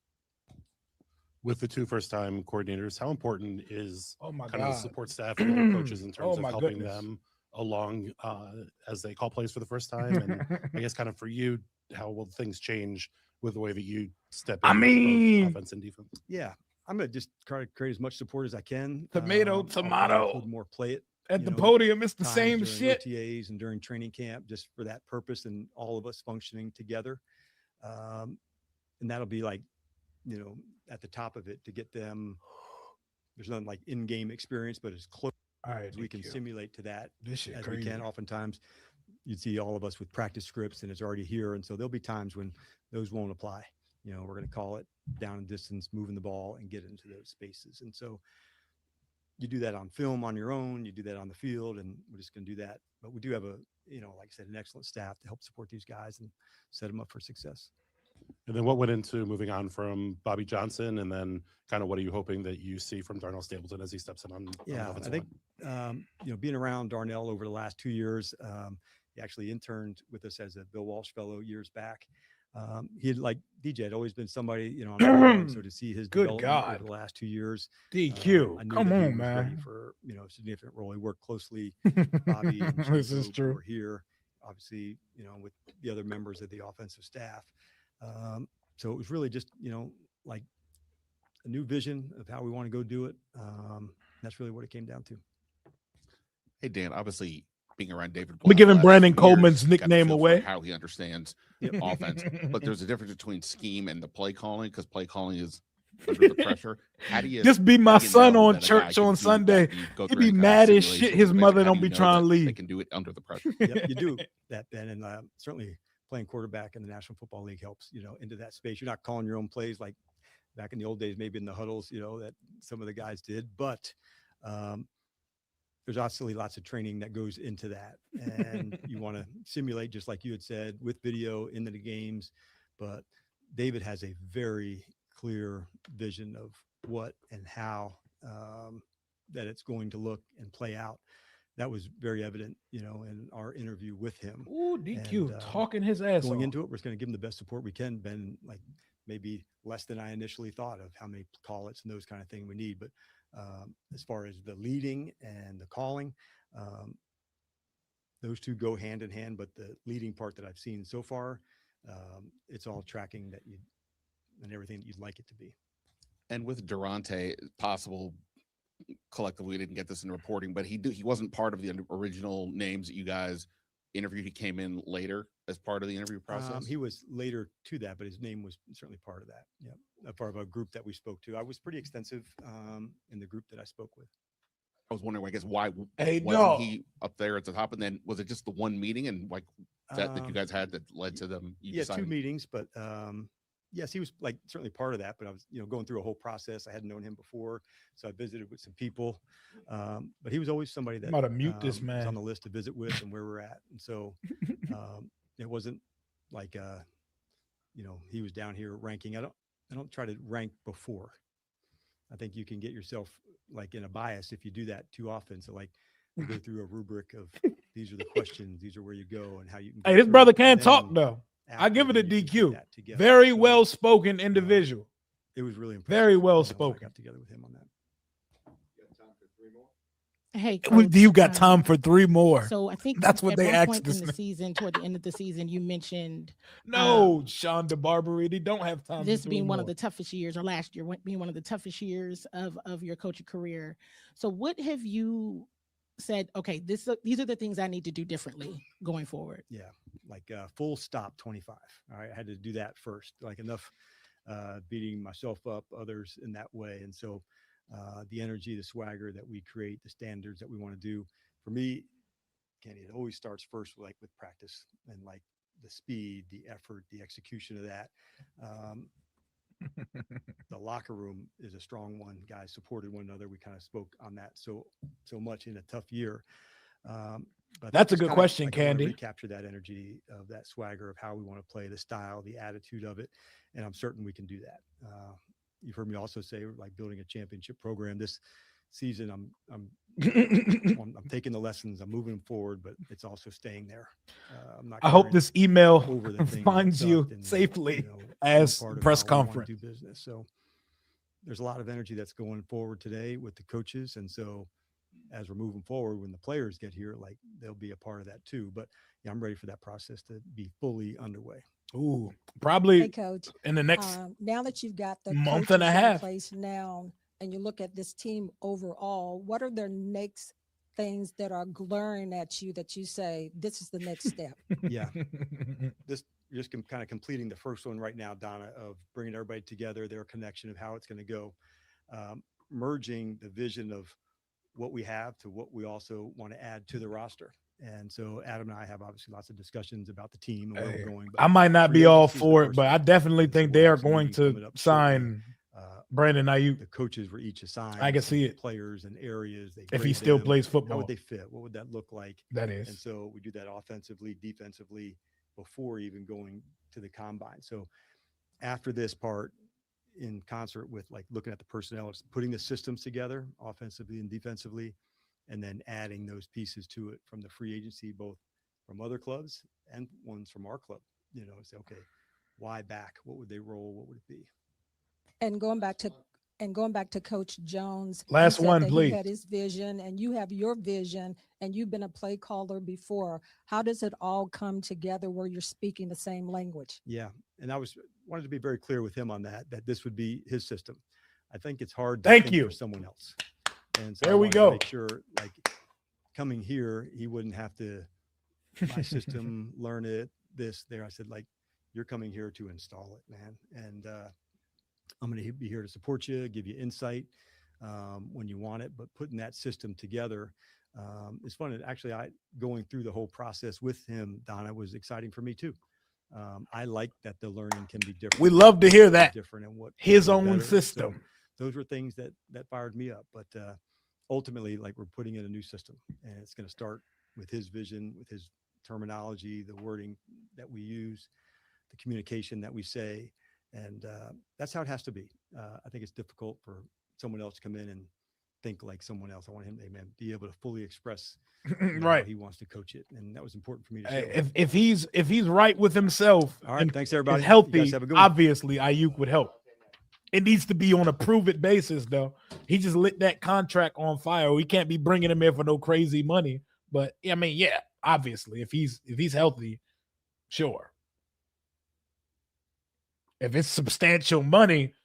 With the two first-time coordinators, how important is Oh my kind of the God. support staff and the coaches in terms Oh of my helping goodness. them along as they call plays for the first time? And I guess kind of for you, how will things change with the way that you step in I with mean- both offense and defense? Yeah, I'm gonna just try to create as much support as I can. Tomato, I'll try to tomato. include more play it At the podium, it's the times same during shit. OTAs and during training camp, just for that purpose, and all of us functioning together. And that'll be at the top of it to get them. There's nothing like in-game experience, but as close All right, as we can DQ. simulate to that This shit as crazy. we can. Oftentimes, you'd see all of us with practice scripts, and it's already here. And so there'll be times when those won't apply. We're going to call it down and distance, moving the ball, and get into those spaces. And so you do that on film on your own, you do that on the field, and we're just going to do that. But we do have like I said, an excellent staff to help support these guys and set them up for success. And then what went into moving on from Bobby Johnson, and then kind of what are you hoping that you see from Darnell Stapleton as he steps in on the Yeah, I offensive think, line? being around Darnell over the last 2 years, he actually interned with us as a Bill Walsh fellow years back. He had, like DJ, had always been somebody, on the radar, so to see his Good development God. over the last 2 years, DQ, I knew come that he on, was ready man. for, a significant role. He worked closely with Bobby and This is Chico, who true. were here, obviously, with the other members of the offensive staff. So it was really just, like a new vision of how we want to go do it. That's really what it came down to. Hey, Dan, obviously being around David. We're Blau giving the last Brandon few years, Coleman's got a nickname feel for away. how he understands offense. But there's a difference between scheme and the play calling, because play calling is under the pressure. How do you Just be my how do you son know on that a guy church can on do that? Sunday. Do you go He'd through be any kind of mad as shit. simulations His or mother how don't do be you know trying to that They leave. can do it under the pressure. Yep, you do that, Ben, and certainly playing quarterback in the National Football League helps. Into that space. You're not calling your own plays like back in the old days, maybe in the huddles. That some of the guys did, but there's obviously lots of training that goes into that, and you want to simulate, just like you had said, with video into the games. But David has a very clear vision of what and how that it's going to look and play out. That was very evident, in our interview with him. Ooh, DQ talking his ass Going off. into it, we're just going to give him the best support we can, Ben. Like maybe less than I initially thought of how many call-its and those kind of things we need. But as far as the leading and the calling, those two go hand in hand. But the leading part that I've seen so far, it's all tracking that and everything that you'd like it to be. And with Daronte, possible collectively, we didn't get this in the reporting, but he wasn't part of the original names that you guys interviewed. He came in later as part of the interview process. He was later to that, but his name was certainly part of that. Yeah, a part of a group that we spoke to. I was pretty extensive in the group that I spoke with. I was wondering, I guess, why Hey, wasn't dog. he up there at the top? And then was it just the one meeting and like that you guys had that led to them? Yeah, two meetings, but yes, he was certainly part of that. But I was, going through a whole process. I hadn't known him before, so I visited with some people. But he was always somebody that I'm about to mute this was man. on the list to visit with and where we're at. And so it wasn't like he was down here ranking. I don't try to rank before. I think you can get yourself in a bias if you do that too often. So we go through a rubric of these are the questions, these are where you go, and how you can. Hey, this brother can't talk though. I give it a DQ. Very well spoken individual. It was really impressive. Very well I spoken. got together with him on that. Hey, You Coach, got time for 3 more. So I think That's what at they one asked point us. in the season, toward the end of the season, you mentioned No, Sean DeBarberiti don't have time. this for 3 being one more. of the toughest years, or last year being one of the toughest years of your coaching career. So what have you said? Okay, these are the things I need to do differently going forward. Yeah, full stop 25. All right, I had to do that first. Enough beating myself up, others in that way, and so. The energy, the swagger that we create, the standards that we want to do. For me, Kenny, it always starts first with practice and the speed, the effort, the execution of that. The locker room is a strong one. Guys supported one another. We kind of spoke on that so much in a tough year. But That's a just good kinda, question, I wanna Candy. Recapture that energy of that swagger of how we want to play, the style, the attitude of it, and I'm certain we can do that. You've heard me also say building a championship program this season. I'm taking the lessons. I'm moving forward, but it's also staying there. I'm not I hope carrying this email over the thing finds that you sucked and, safely being as part of press how we wanna conference. do business. So there's a lot of energy that's going forward today with the coaches, and so as we're moving forward, when the players get here, they'll be a part of that too. But yeah, I'm ready for that process to be fully underway. Ooh, probably Hey, Coach, in the next now that you've got the month and a coaches in half. place now, and you look at this team overall, what are the next things that are glaring at you that you say this is the next step? Yeah, you're just kind of completing the first one right now, Donna, of bringing everybody together, their connection of how it's going to go, merging the vision of what we have to what we also want to add to the roster. And so Adam and I have obviously lots of discussions about the team and where Hey, we're going. I might not be free all agency is the for it, first but I one. definitely And so think we'll they have are some going meetings coming to up shortly. sign Brandon Ayuk. The coaches were each assigned. I can see some it. Players and areas. They If he grade still them. plays How football. would they fit? What would that look like? That is. And so we do that offensively, defensively, before even going to the combine. So after this part, in concert with looking at the personnel, it's putting the systems together offensively and defensively, and then adding those pieces to it from the free agency, both from other clubs and ones from our club. Say, okay, why back? What would they roll? What would it be? And going back to Coach Jones, he Last said one, that please. He had his vision, and you have your vision, and you've been a play caller before. How does it all come together where you're speaking the same language? Yeah, and I wanted to be very clear with him on that this would be his system. I think it's hard to Thank think you. for someone else. And so There I we wanted to go. make sure coming here, he wouldn't have to my system, learn it, this, there. I said, like, you're coming here to install it, man. And I'm going to be here to support you, give you insight when you want it. But putting that system together is fun. And actually, going through the whole process with him, Donna, was exciting for me too. I like that the learning can be different. We love to hear that. Different and what his what own better. system. So those were things that fired me up. But ultimately, like, we're putting in a new system, and it's going to start with his vision, with his terminology, the wording that we use, the communication that we say. And that's how it has to be. I think it's difficult for someone else to come in and think like someone else. I want him to be able to fully express right. how he wants to coach it. And that was important for me to Hey, share. if he's right with himself, All right, thanks everybody. and You healthy, guys have a good one. obviously Ayuk would help. It needs to be on a prove it basis, though. He just lit that contract on fire. We can't be bringing him in for no crazy money. But I mean, yeah, obviously, if he's healthy, sure. If it's substantial money,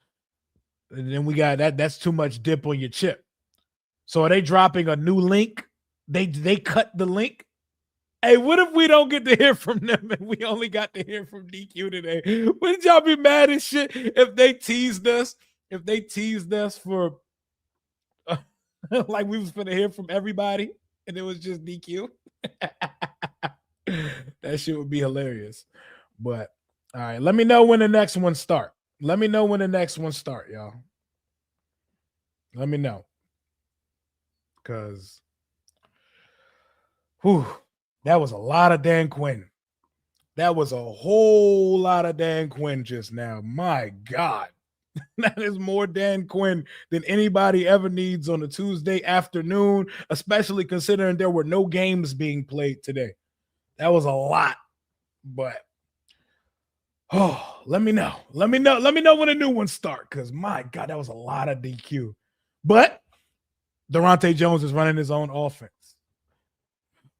then we got that. That's too much dip on your chip. So are they dropping a new link? They cut the link. Hey, what if we don't get to hear from them and we only got to hear from DQ today? Wouldn't y'all be mad as shit if they teased us? If they teased us for like we was gonna hear from everybody and it was just DQ? That shit would be hilarious. But all right, let me know when the next one start. Let me know when the next one start, y'all. Let me know. Because that was a lot of Dan Quinn. That was a whole lot of Dan Quinn just now. My God. That is more Dan Quinn than anybody ever needs on a Tuesday afternoon, especially considering there were no games being played today. That was a lot. But let me know. Let me know when the new ones start, because my God, that was a lot of DQ. But Daronte Jones is running his own offense.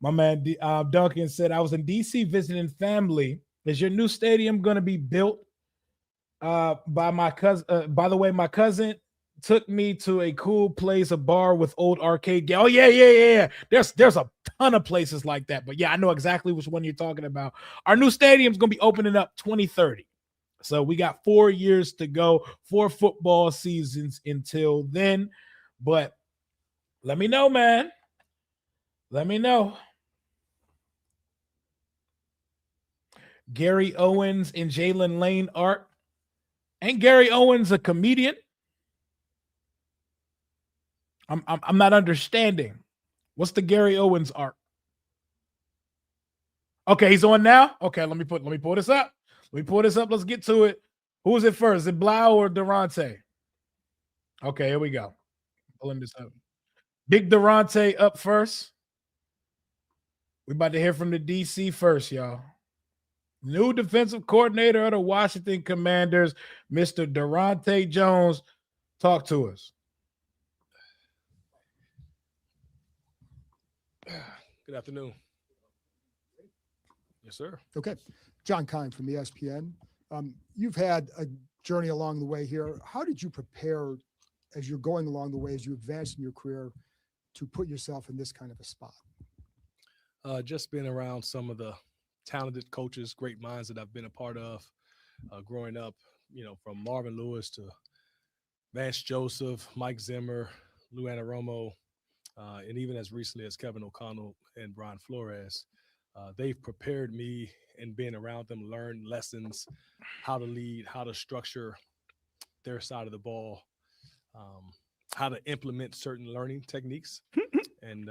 My man Duncan said, I was in DC visiting family. Is your new stadium going to be built by my cousin? By the way, my cousin took me to a cool place, a bar with old arcade game. Oh, yeah. There's a ton of places like that. But yeah, I know exactly which one you're talking about. Our new stadium's going to be opening up 2030. So we got 4 years to go, 4 football seasons until then. But let me know, man. Let me know. Gary Owens and Jalen Lane art. Ain't Gary Owens a comedian? I'm not understanding. What's the Gary Owens art? Okay, he's on now. Okay, let me pull this up. Let's get to it. Who is it first? Is it Blau or Daronte? Okay, here we go. Pulling this up. Big Daronte up first. We about to hear from the DC first, y'all. New defensive coordinator of the Washington Commanders, Mr. Daronte Jones. Talk to us. Good afternoon. Yes, sir. Okay. John Kine from ESPN. You've had a journey along the way here. How did you prepare as you're going along the way, as you advance in your career, to put yourself in this kind of a spot? Just being around some of the talented coaches, great minds that I've been a part of growing up, from Marvin Lewis to Vance Joseph, Mike Zimmer, Lou Anaromo, and even as recently as Kevin O'Connell and Brian Flores. They've prepared me, and being around them, learn lessons, how to lead, how to structure their side of the ball, how to implement certain learning techniques, and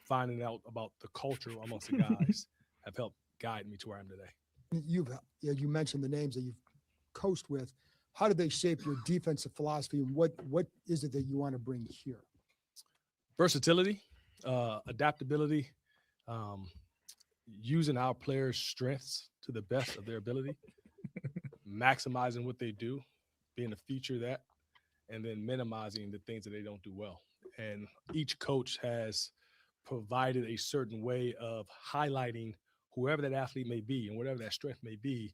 finding out about the culture amongst the guys have helped guide me to where I am today. You mentioned the names that you've coached with. How did they shape your defensive philosophy, and what is it that you want to bring here? Versatility, adaptability, using our players' strengths to the best of their ability, maximizing what they do, being a feature of that, and then minimizing the things that they don't do well. And each coach has provided a certain way of highlighting whoever that athlete may be and whatever that strength may be.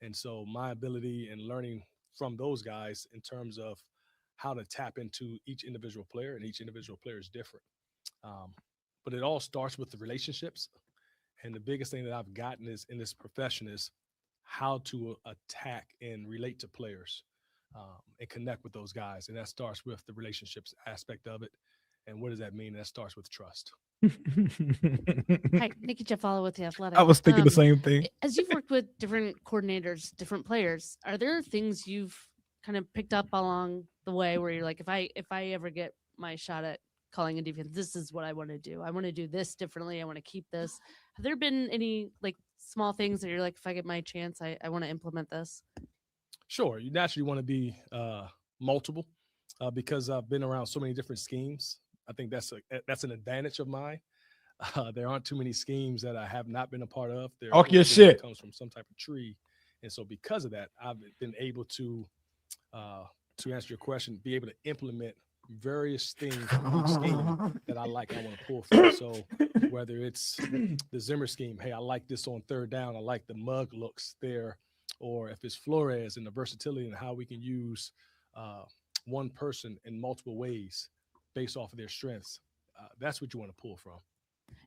And so my ability and learning from those guys in terms of how to tap into each individual player, and each individual player is different. but it all starts with the relationships. And the biggest thing that I've gotten is in this profession is how to attack and relate to players and connect with those guys. And that starts with the relationships aspect of it. And what does that mean? That starts with trust. Hi, Nikki Jeffala with The Athletic. I was thinking the same thing. As you've worked with different coordinators, different players, are there things you've kind of picked up along the way where you're like, if I ever get my shot at calling a defense, this is what I want to do. I want to do this differently. I want to keep this. Have there been any like small things that you're like, if I get my chance, I want to implement this? Sure. You naturally want to be multiple because I've been around so many different schemes. I think that's an advantage of mine. There aren't too many schemes that I have not been a part of. Talk your shit. Comes from some type of tree. And so because of that, I've been able to answer your question, be able to implement various things from each scheme that I like, I want to pull from. So whether it's the Zimmer scheme, hey, I like this on third down, I like the mug looks there, or if it's Flores and the versatility and how we can use one person in multiple ways based off of their strengths, that's what you want to pull from.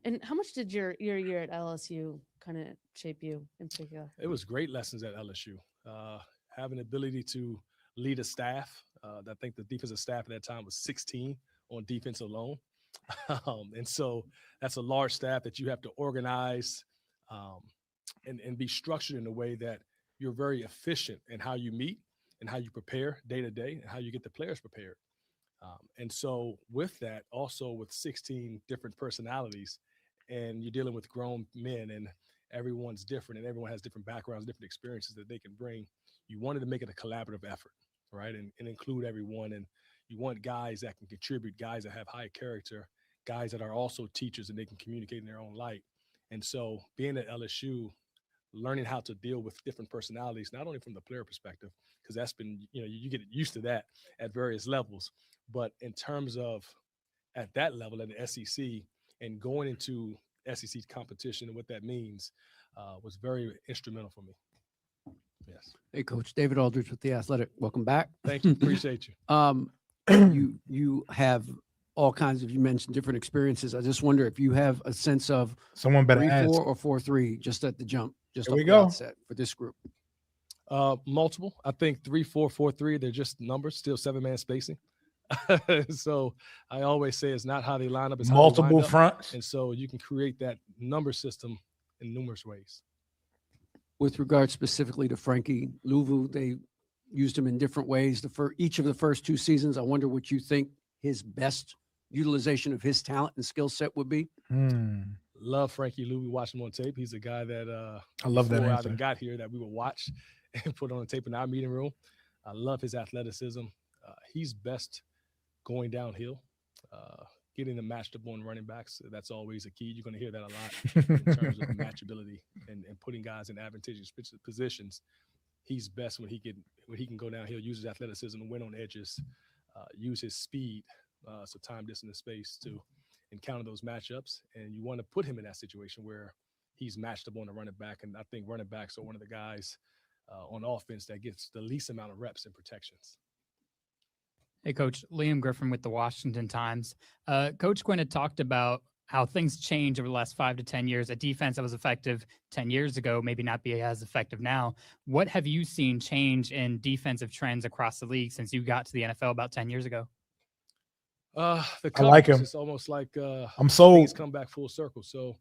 And how much did your year at LSU kind of shape you in particular? It was great lessons at LSU. Having the ability to lead a staff. I think the defensive staff at that time was 16 on defense alone. And so that's a large staff that you have to organize and be structured in a way that you're very efficient in how you meet and how you prepare day to day and how you get the players prepared. And so with that, also with 16 different personalities, and you're dealing with grown men and everyone's different and everyone has different backgrounds, different experiences that they can bring. You wanted to make it a collaborative effort, right? And include everyone. And you want guys that can contribute, guys that have high character, guys that are also teachers and they can communicate in their own light. And so being at LSU, learning how to deal with different personalities, not only from the player perspective, because that's been, you get used to that at various levels, but in terms of at that level at the SEC and going into SEC competition and what that means was very instrumental for me. Yes. Hey, Coach David Aldridge with The Athletic. Welcome back. Thank you. Appreciate you. You have all kinds of, you mentioned different experiences. I just wonder if you have a sense of someone better 3-4 ask. or 4-3 just at the jump, just Here off we the go. outset for this group. Multiple. I think 3-4, 4-3, they're just numbers, still 7-man spacing. So I always say it's not how they line up, it's multiple how they wind up. fronts. And so you can create that number system in numerous ways. With regard specifically to Frankie Louvu, they used him in different ways. Each of the first 2 seasons, I wonder what you think his best utilization of his talent and skill set would be. Love Frankie Louvu. We watched him on tape. He's a guy that I love that before I answer. even got here that we would watch and put on the tape in our meeting room. I love his athleticism. He's best going downhill, getting them matched up on running backs. That's always a key. You're going to hear that a lot in terms of matchability and putting guys in advantageous positions. He's best when he can go downhill, use his athleticism to win on edges, use his speed, so time, distance, and space to encounter those matchups. And you want to put him in that situation where he's matched up on a running back. And I think running backs are one of the guys on offense that gets the least amount of reps and protections. Hey, Coach. Liam Griffin with the Washington Times. Coach Quinn had talked about how things change over the last 5 to 10 years. A defense that was effective 10 years ago, maybe not be as effective now. What have you seen change in defensive trends across the league since you got to the NFL about 10 years ago? The I like coverage, him. it's almost like I'm sold. things come back full circle. So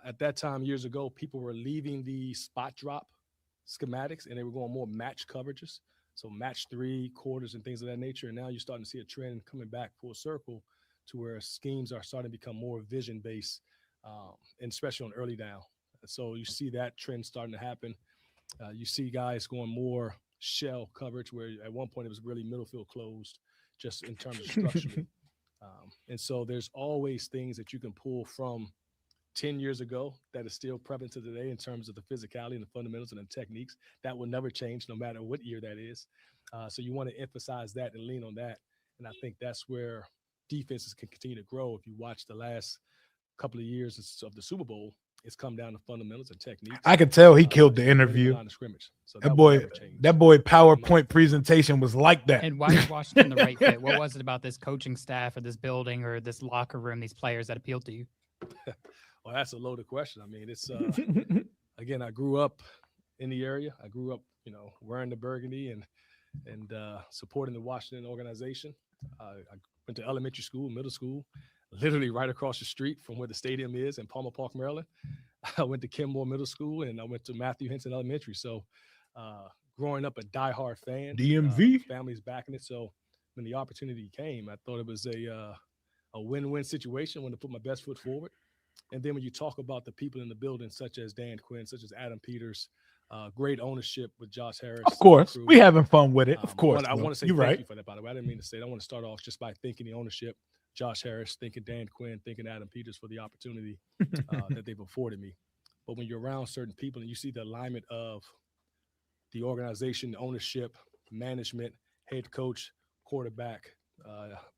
at that time, years ago, people were leaving the spot drop schematics and they were going more match coverages. So match 3 quarters and things of that nature. And now you're starting to see a trend coming back full circle to where schemes are starting to become more vision-based, and especially on early down. So you see that trend starting to happen. You see guys going more shell coverage, where at one point it was really middle field closed, just in terms of structurally. And so there's always things that you can pull from 10 years ago that is still prevalent to today in terms of the physicality and the fundamentals and the techniques. That will never change no matter what year that is. So you want to emphasize that and lean on that. And I think that's where defenses can continue to grow. If you watch the last couple of years of the Super Bowl, it's come down to fundamentals and techniques. I could tell he uh, killed the and winning the interview. line of scrimmage. So That will boy, never change. that boy PowerPoint presentation was like that. And why is Washington the right fit? What was it about this coaching staff or this building or this locker room, these players that appealed to you? Well, that's a loaded question. I mean, it's again, I grew up in the area. I grew up, wearing the burgundy and supporting the Washington organization. I went to elementary school, middle school, literally right across the street from where the stadium is in Palmer Park, Maryland. I went to Kenmore Middle School and I went to Matthew Henson Elementary. So growing up a diehard fan, DMV, family's backing it. So when the opportunity came, I thought it was a win-win situation when to put my best foot forward. And then when you talk about the people in the building, such as Dan Quinn, such as Adam Peters, great ownership with Josh Harris. Of course, we having fun with it. Of course, I want to say you're thank right. you for that, by the way. I didn't mean to say it. I want to start off just by thanking the ownership, Josh Harris, thanking Dan Quinn, thanking Adam Peters for the opportunity that they've afforded me. But when you're around certain people and you see the alignment of the organization, the ownership, management, head coach, quarterback,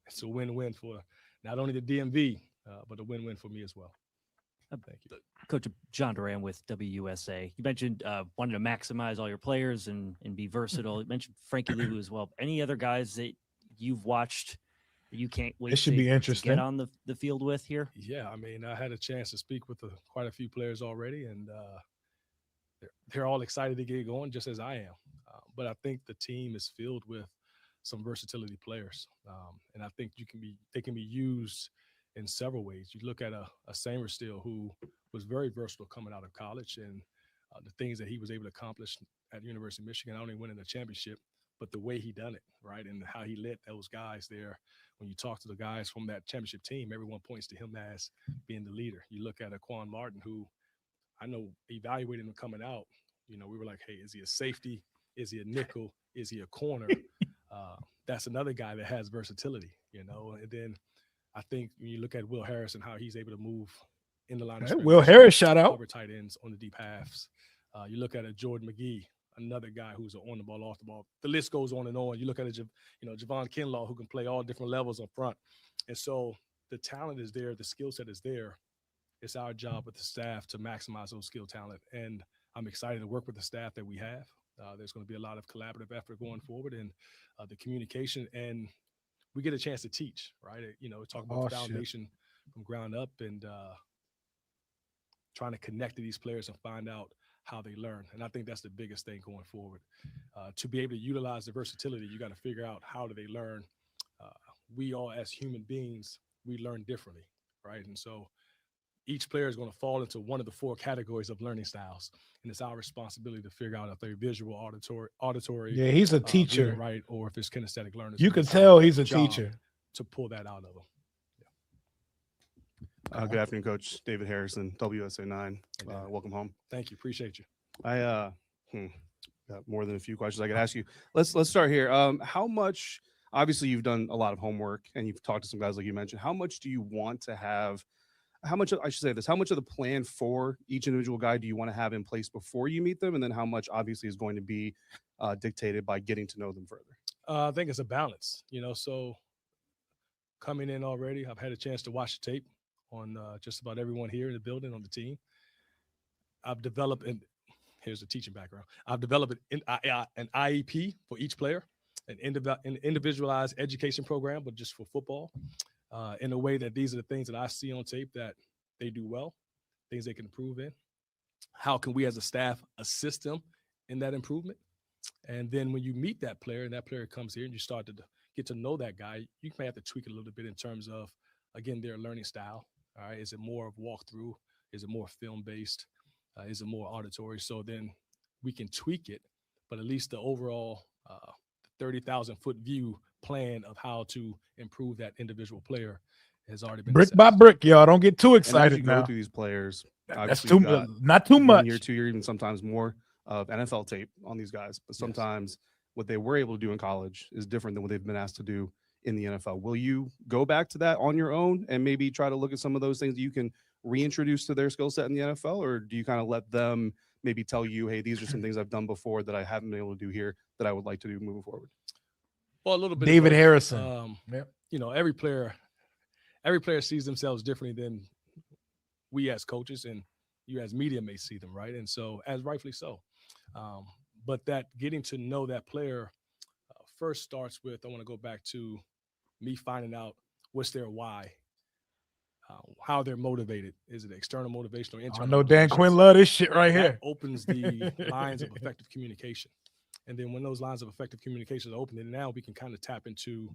it's a win-win for not only the DMV, but a win-win for me as well. Thank you. Coach John Duran with WUSA. You mentioned wanting to maximize all your players and be versatile. You mentioned Frankie Lulu as well. Any other guys that you've watched that you can't wait It should be to interesting. get on the field with here? Yeah, I mean, I had a chance to speak with quite a few players already, and they're all excited to get going, just as I am. But I think the team is filled with some versatility players, and I think they can be used in several ways. You look at a Samerstill who was very versatile coming out of college, and the things that he was able to accomplish at the University of Michigan, not only winning the championship, but the way he done it, right? And how he led those guys there. When you talk to the guys from that championship team, everyone points to him as being the leader. You look at Quan Martin, who I know evaluating him coming out, we were like, hey, is he a safety? Is he a nickel? Is he a corner? That's another guy that has versatility, and then I think when you look at Will Harris and how he's able to move in the line of scrimmage, Will Harris, shout out. Cover tight ends on the deep halves. You look at a Jordan McGee, another guy who's on the ball, off the ball. The list goes on and on. You look at Javon Kinlaw, who can play all different levels up front. And so the talent is there, the skill set is there. It's our job with the staff to maximize those skill talent. And I'm excited to work with the staff that we have. There's going to be a lot of collaborative effort going forward, and the communication, and we get a chance to teach, right? Talk about the foundation from ground up and trying to connect to these players and find out how they learn. And I think that's the biggest thing going forward. To be able to utilize the versatility, you got to figure out how do they learn. We all, as human beings, we learn differently, right? And so each player is going to fall into one of the 4 categories of learning styles. And it's our responsibility to figure out if they're visual, auditory. Yeah, he's a teacher. Right, or if it's kinesthetic learners. You can tell he's a Job teacher. To pull that out of them. Good afternoon, Coach David Harrison, WSA 9. Welcome home. Thank you. Appreciate you. I got more than a few questions I could ask you. Let's start here. How much? Obviously, you've done a lot of homework and you've talked to some guys like you mentioned. How much do you want to have? How much? I should say this. How much of the plan for each individual guy do you want to have in place before you meet them, and then how much obviously is going to be dictated by getting to know them further? I think it's a balance. So coming in already, I've had a chance to watch the tape on just about everyone here in the building, on the team. I've developed, and here's the teaching background, I've developed an IEP for each player, an individualized education program, but just for football, in a way that these are the things that I see on tape that they do well, things they can improve in. How can we as a staff assist them in that improvement? And then when you meet that player and that player comes here and you start to get to know that guy, you may have to tweak it a little bit in terms of, again, their learning style. All right. Is it more of walkthrough? Is it more film-based? Is it more auditory? So then we can tweak it, but at least the overall 30,000-foot view plan of how to improve that individual player has already been brick set. by brick, y'all. Don't get too And excited as you now. go through these players, That's obviously too you've got not too 1 much. year, 2 year, even sometimes more of NFL tape on these guys. But sometimes what they were able to do in college is different than what they've been asked to do in the NFL. Will you go back to that on your own and maybe try to look at some of those things that you can reintroduce to their skill set in the NFL, or do you kind of let them maybe tell you, hey, these are some things I've done before that I haven't been able to do here that I would like to do moving forward? Well, a little bit. David of both. Harrison. Yep. Every player sees themselves differently than we as coaches, and you as media may see them, right? And so, as rightfully so. But that getting to know that player first starts with, I want to go back to me finding out what's their why, how they're motivated. Is it external motivation or internal? I know Dan motivation? Quinn love this shit right That here. opens the lines of effective communication. And then when those lines of effective communication are open, then now we can kind of tap into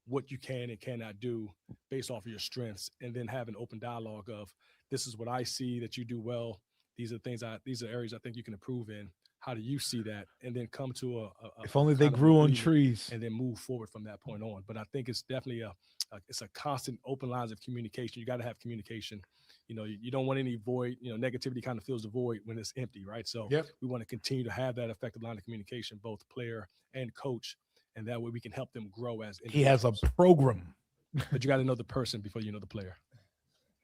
what you can and cannot do based off of your strengths, and then have an open dialogue of, this is what I see that you do well. These are these are areas I think you can improve in. How do you see that? And then come to If only they kind of grew on agreement, trees. and then move forward from that point on. But I think it's definitely it's a constant open lines of communication. You got to have communication. You don't want any void. Negativity kind of fills the void when it's empty, right? So we want to continue to have that effective line of communication, both player and coach, and that way we can help them grow as He has a individuals. program. But you got to know the person before you know the player.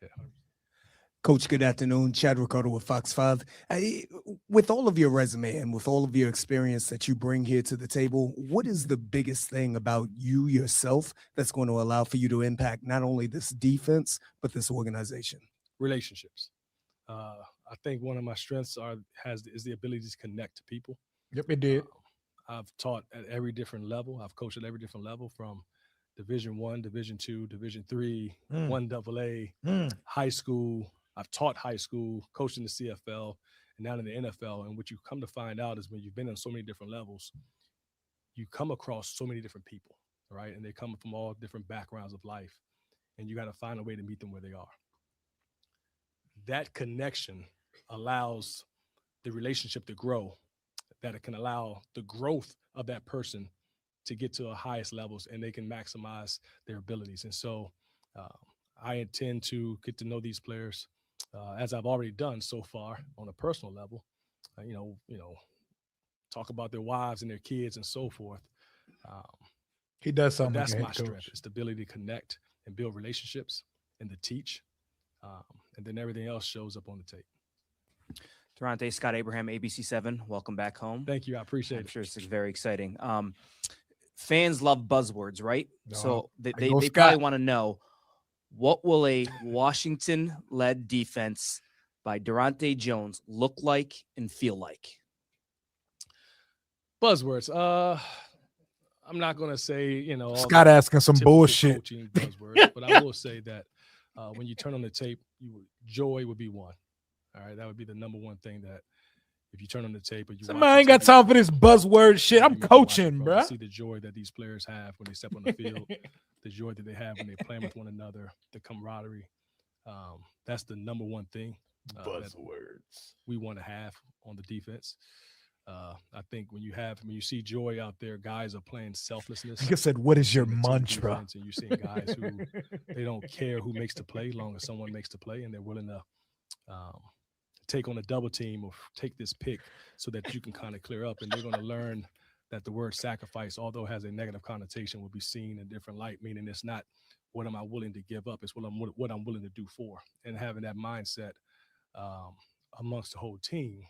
Yeah. Coach, good afternoon. Chad Ricardo with Fox 5. With all of your resume and with all of your experience that you bring here to the table, what is the biggest thing about you yourself that's going to allow for you to impact not only this defense, but this organization? Relationships. I think one of my strengths is the ability to connect to people. Yep, it did. I've taught at every different level. I've coached at every different level, from Division I, Division II, Division III, 1AA, high school. I've taught high school, coached in the CFL, and now in the NFL. And what you come to find out is when you've been on so many different levels, you come across so many different people, right? And they come from all different backgrounds of life, and you got to find a way to meet them where they are. That connection allows the relationship to grow, that it can allow the growth of that person to get to the highest levels, and they can maximize their abilities. And so I intend to get to know these players as I've already done so far on a personal level, talk about their wives and their kids and so forth. He does But something. that's like a my head coach. strength, is the ability to connect and build relationships and to teach. And then everything else shows up on the tape. Daronte, Scott Abraham, ABC7, welcome back home. Thank you. I appreciate it. I'm sure it's very exciting. Fans love buzzwords, right? No, So I they go probably Scott. want to know, what will a Washington-led defense by Daronte Jones look like and feel like? Buzzwords. I'm not going to say, all Scott the asking some typical bullshit. coaching buzzwords, but I will say that when you turn on the tape, joy would be one. All right, that would be the number one thing that if you turn on the tape or you Man, I ain't got time for this buzzword shit. I'm coaching, bro. See the joy that these players have when they step on the field, the joy that they have when they're playing with one another, the camaraderie. That's the number one thing buzzwords we want to have on the defense. I think when you see joy out there, guys are playing selflessness. Like I said, what is your in the team mantra? defense, and you're seeing guys who they don't care who makes the play, as long as someone makes the play, and they're willing to take on a double team or take this pick so that you can kind of clear up. And they're going to learn that the word sacrifice, although it has a negative connotation, will be seen in a different light, meaning it's not what am I willing to give up, it's what I'm willing to do for. And having that mindset amongst the whole team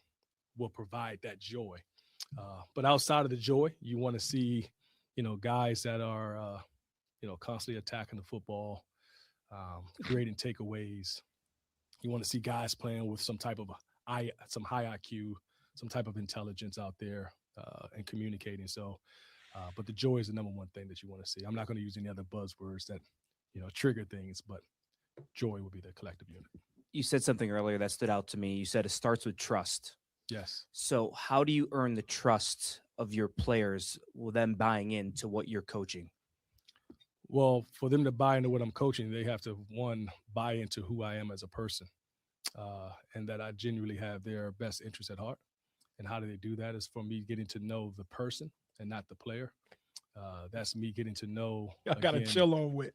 will provide that joy. But outside of the joy, you want to see, guys that are, constantly attacking the football, creating takeaways. You want to see guys playing with some type of some high IQ, some type of intelligence out there and communicating. So, but the joy is the number one thing that you want to see. I'm not going to use any other buzzwords that, trigger things, but joy will be the collective unit. You said something earlier that stood out to me. You said it starts with trust. Yes. So how do you earn the trust of your players with them buying into what you're coaching? Well, for them to buy into what I'm coaching, they have to, one, buy into who I am as a person, and that I genuinely have their best interest at heart. And how do they do that? Is for me getting to know the person and not the player. That's me getting to know. I gotta chill on with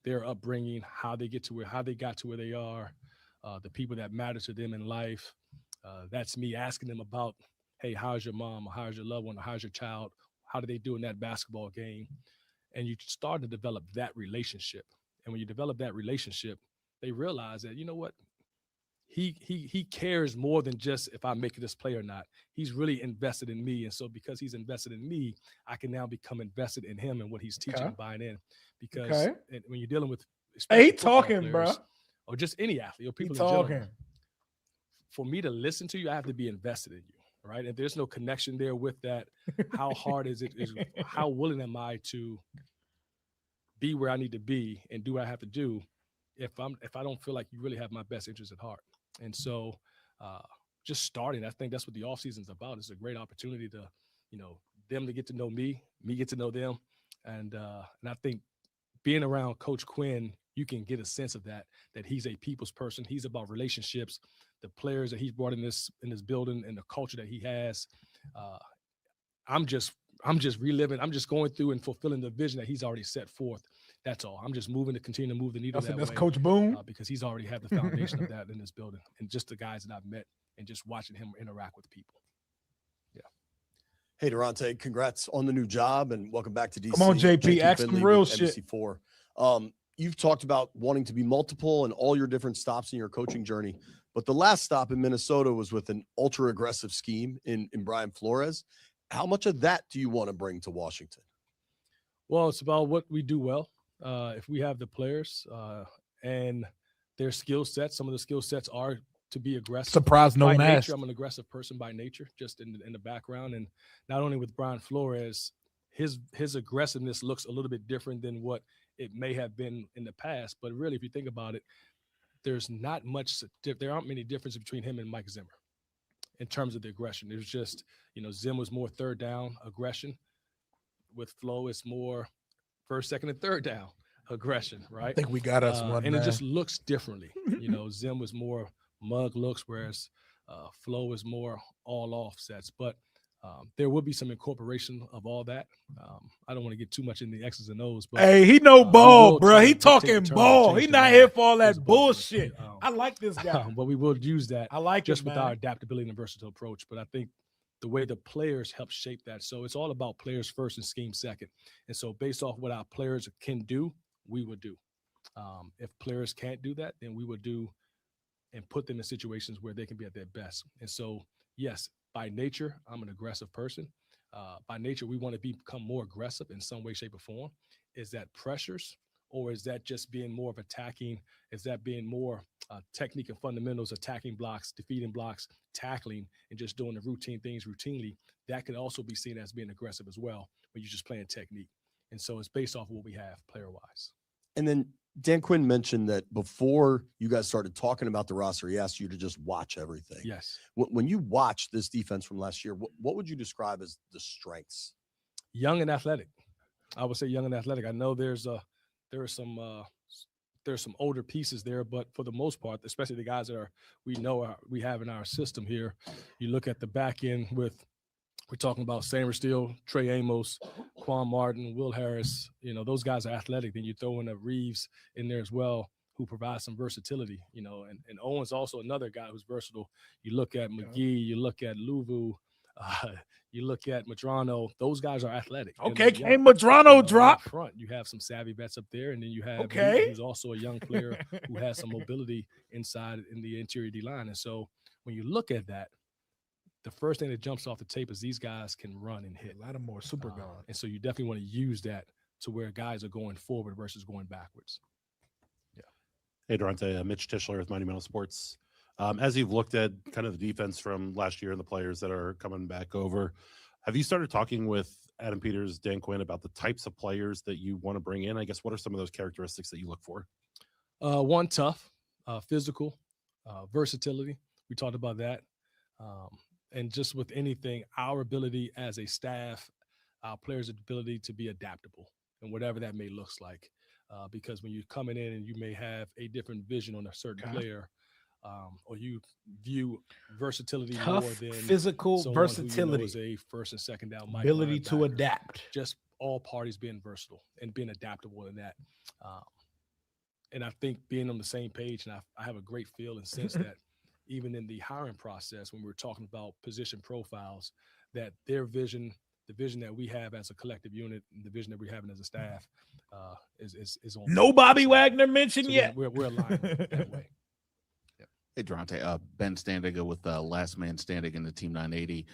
their upbringing, how they got to where they are, the people that matter to them in life. That's me asking them about, hey, how's your mom? Or how's your loved one? Or how's your child? How do they do in that basketball game? And you start to develop that relationship. And when you develop that relationship, they realize that, you know what? He cares more than just if I make this play or not. He's really invested in me. And so because he's invested in me, I can now become invested in him and what he's teaching and buying in. Because when you're dealing with Hey, he football talking, bro. or just any athlete or people He in general, talking. for me to listen to you, I have to be invested in you, right? If there's no connection there with that, how hard is it? How willing am I to be where I need to be and do what I have to do if I don't feel like you really have my best interest at heart? And so just starting, I think that's what the offseason is about. It's a great opportunity to, them to get to know me get to know them. And I think being around Coach Quinn, you can get a sense of that he's a people's person. He's about relationships, the players that he's brought in this building and the culture that he has. I'm just reliving. I'm just going through and fulfilling the vision that he's already set forth. That's all. I'm just moving to continue to move the needle that That's way. Coach Boone, because he's already had the foundation of that in this building, and just the guys that I've met and just watching him interact with people. Yeah. Hey, Daronte, congrats on the new job and welcome back to DC. Come on, JP, Jake ask some Finley real with shit. NBC4. You've talked about wanting to be multiple and all your different stops in your coaching journey, but the last stop in Minnesota was with an ultra aggressive scheme in Brian Flores. How much of that do you want to bring to Washington? Well, it's about what we do well. If we have the players and their skill sets, some of the skill sets are to be aggressive. Surprise, no by one asked. nature, I'm an aggressive person by nature, just in the background. And not only with Brian Flores, his aggressiveness looks a little bit different than what it may have been in the past. But really, if you think about it, there aren't many differences between him and Mike Zimmer in terms of the aggression. There's just, Zim was more third down aggression. With Flo, it's more first, second, and third down aggression, right? I think we got us one, and man. it just looks differently. Zim was more mug looks, whereas Flo is more all offsets. But there will be some incorporation of all that. I don't want to get too much in the X's and O's. But hey, he no ball, bro. He take the talking turn ball. and He change not the here mind. for all that It's both. bullshit. I like this guy. But we will use that. I like just it, with man. our adaptability and versatile approach. But I think the way the players help shape that. So it's all about players first and scheme second. And so based off what our players can do, we would do. If players can't do that, then we would do and put them in situations where they can be at their best. And so, yes, by nature, I'm an aggressive person. By nature, we want to become more aggressive in some way, shape, or form. Is that pressures, or is that just being more of attacking? Is that being more technique and fundamentals, attacking blocks, defeating blocks, tackling, and just doing the routine things routinely? That could also be seen as being aggressive as well, when you're just playing technique. And so it's based off of what we have player-wise. And then Dan Quinn mentioned that before you guys started talking about the roster, he asked you to just watch everything. Yes. When you watch this defense from last year, what would you describe as the strengths? Young and athletic. I would say young and athletic. I know there's some older pieces there, but for the most part, especially the guys that we have in our system here, you look at the back end with, we're talking about Samer Steele, Trey Amos, Quan Martin, Will Harris. Those guys are athletic. Then you throw in a Reeves in there as well, who provides some versatility. And Owen's also another guy who's versatile. You look at McGee, you look at Luvu, you look at Madrano. Those guys are athletic. Okay, can Madrano drop? Up front, you have some savvy vets up there, and then you have Okay. who's also a young player who has some mobility inside in the interior D line. And so when you look at that, the first thing that jumps off the tape is these guys can run and hit. Lattimore, super gone. And so you definitely want to use that to where guys are going forward versus going backwards. Yeah. Hey, Daronte, Mitch Tischler with Monumental Sports. As you've looked at kind of the defense from last year and the players that are coming back over, have you started talking with Adam Peters, Dan Quinn about the types of players that you want to bring in? I guess, what are some of those characteristics that you look for? One, tough, physical, versatility. We talked about that. And just with anything, our ability as a staff, our players' ability to be adaptable and whatever that may look like. Because when you're coming in and you may have a different vision on a certain player, or you view versatility Tough, more than physical someone versatility. Who is a first and second down Ability to linebacker. adapt. Just all parties being versatile and being adaptable in that. And I think being on the same page, and I have a great feel and sense that even in the hiring process, when we're talking about position profiles, that their vision, the vision that we have as a collective unit, and the vision that we're having as a staff, is on. No Bobby Wagner mentioned So yet. We're aligned that way. Hey, Daronte, Ben Standiga with Last Man Standing in the Team 980.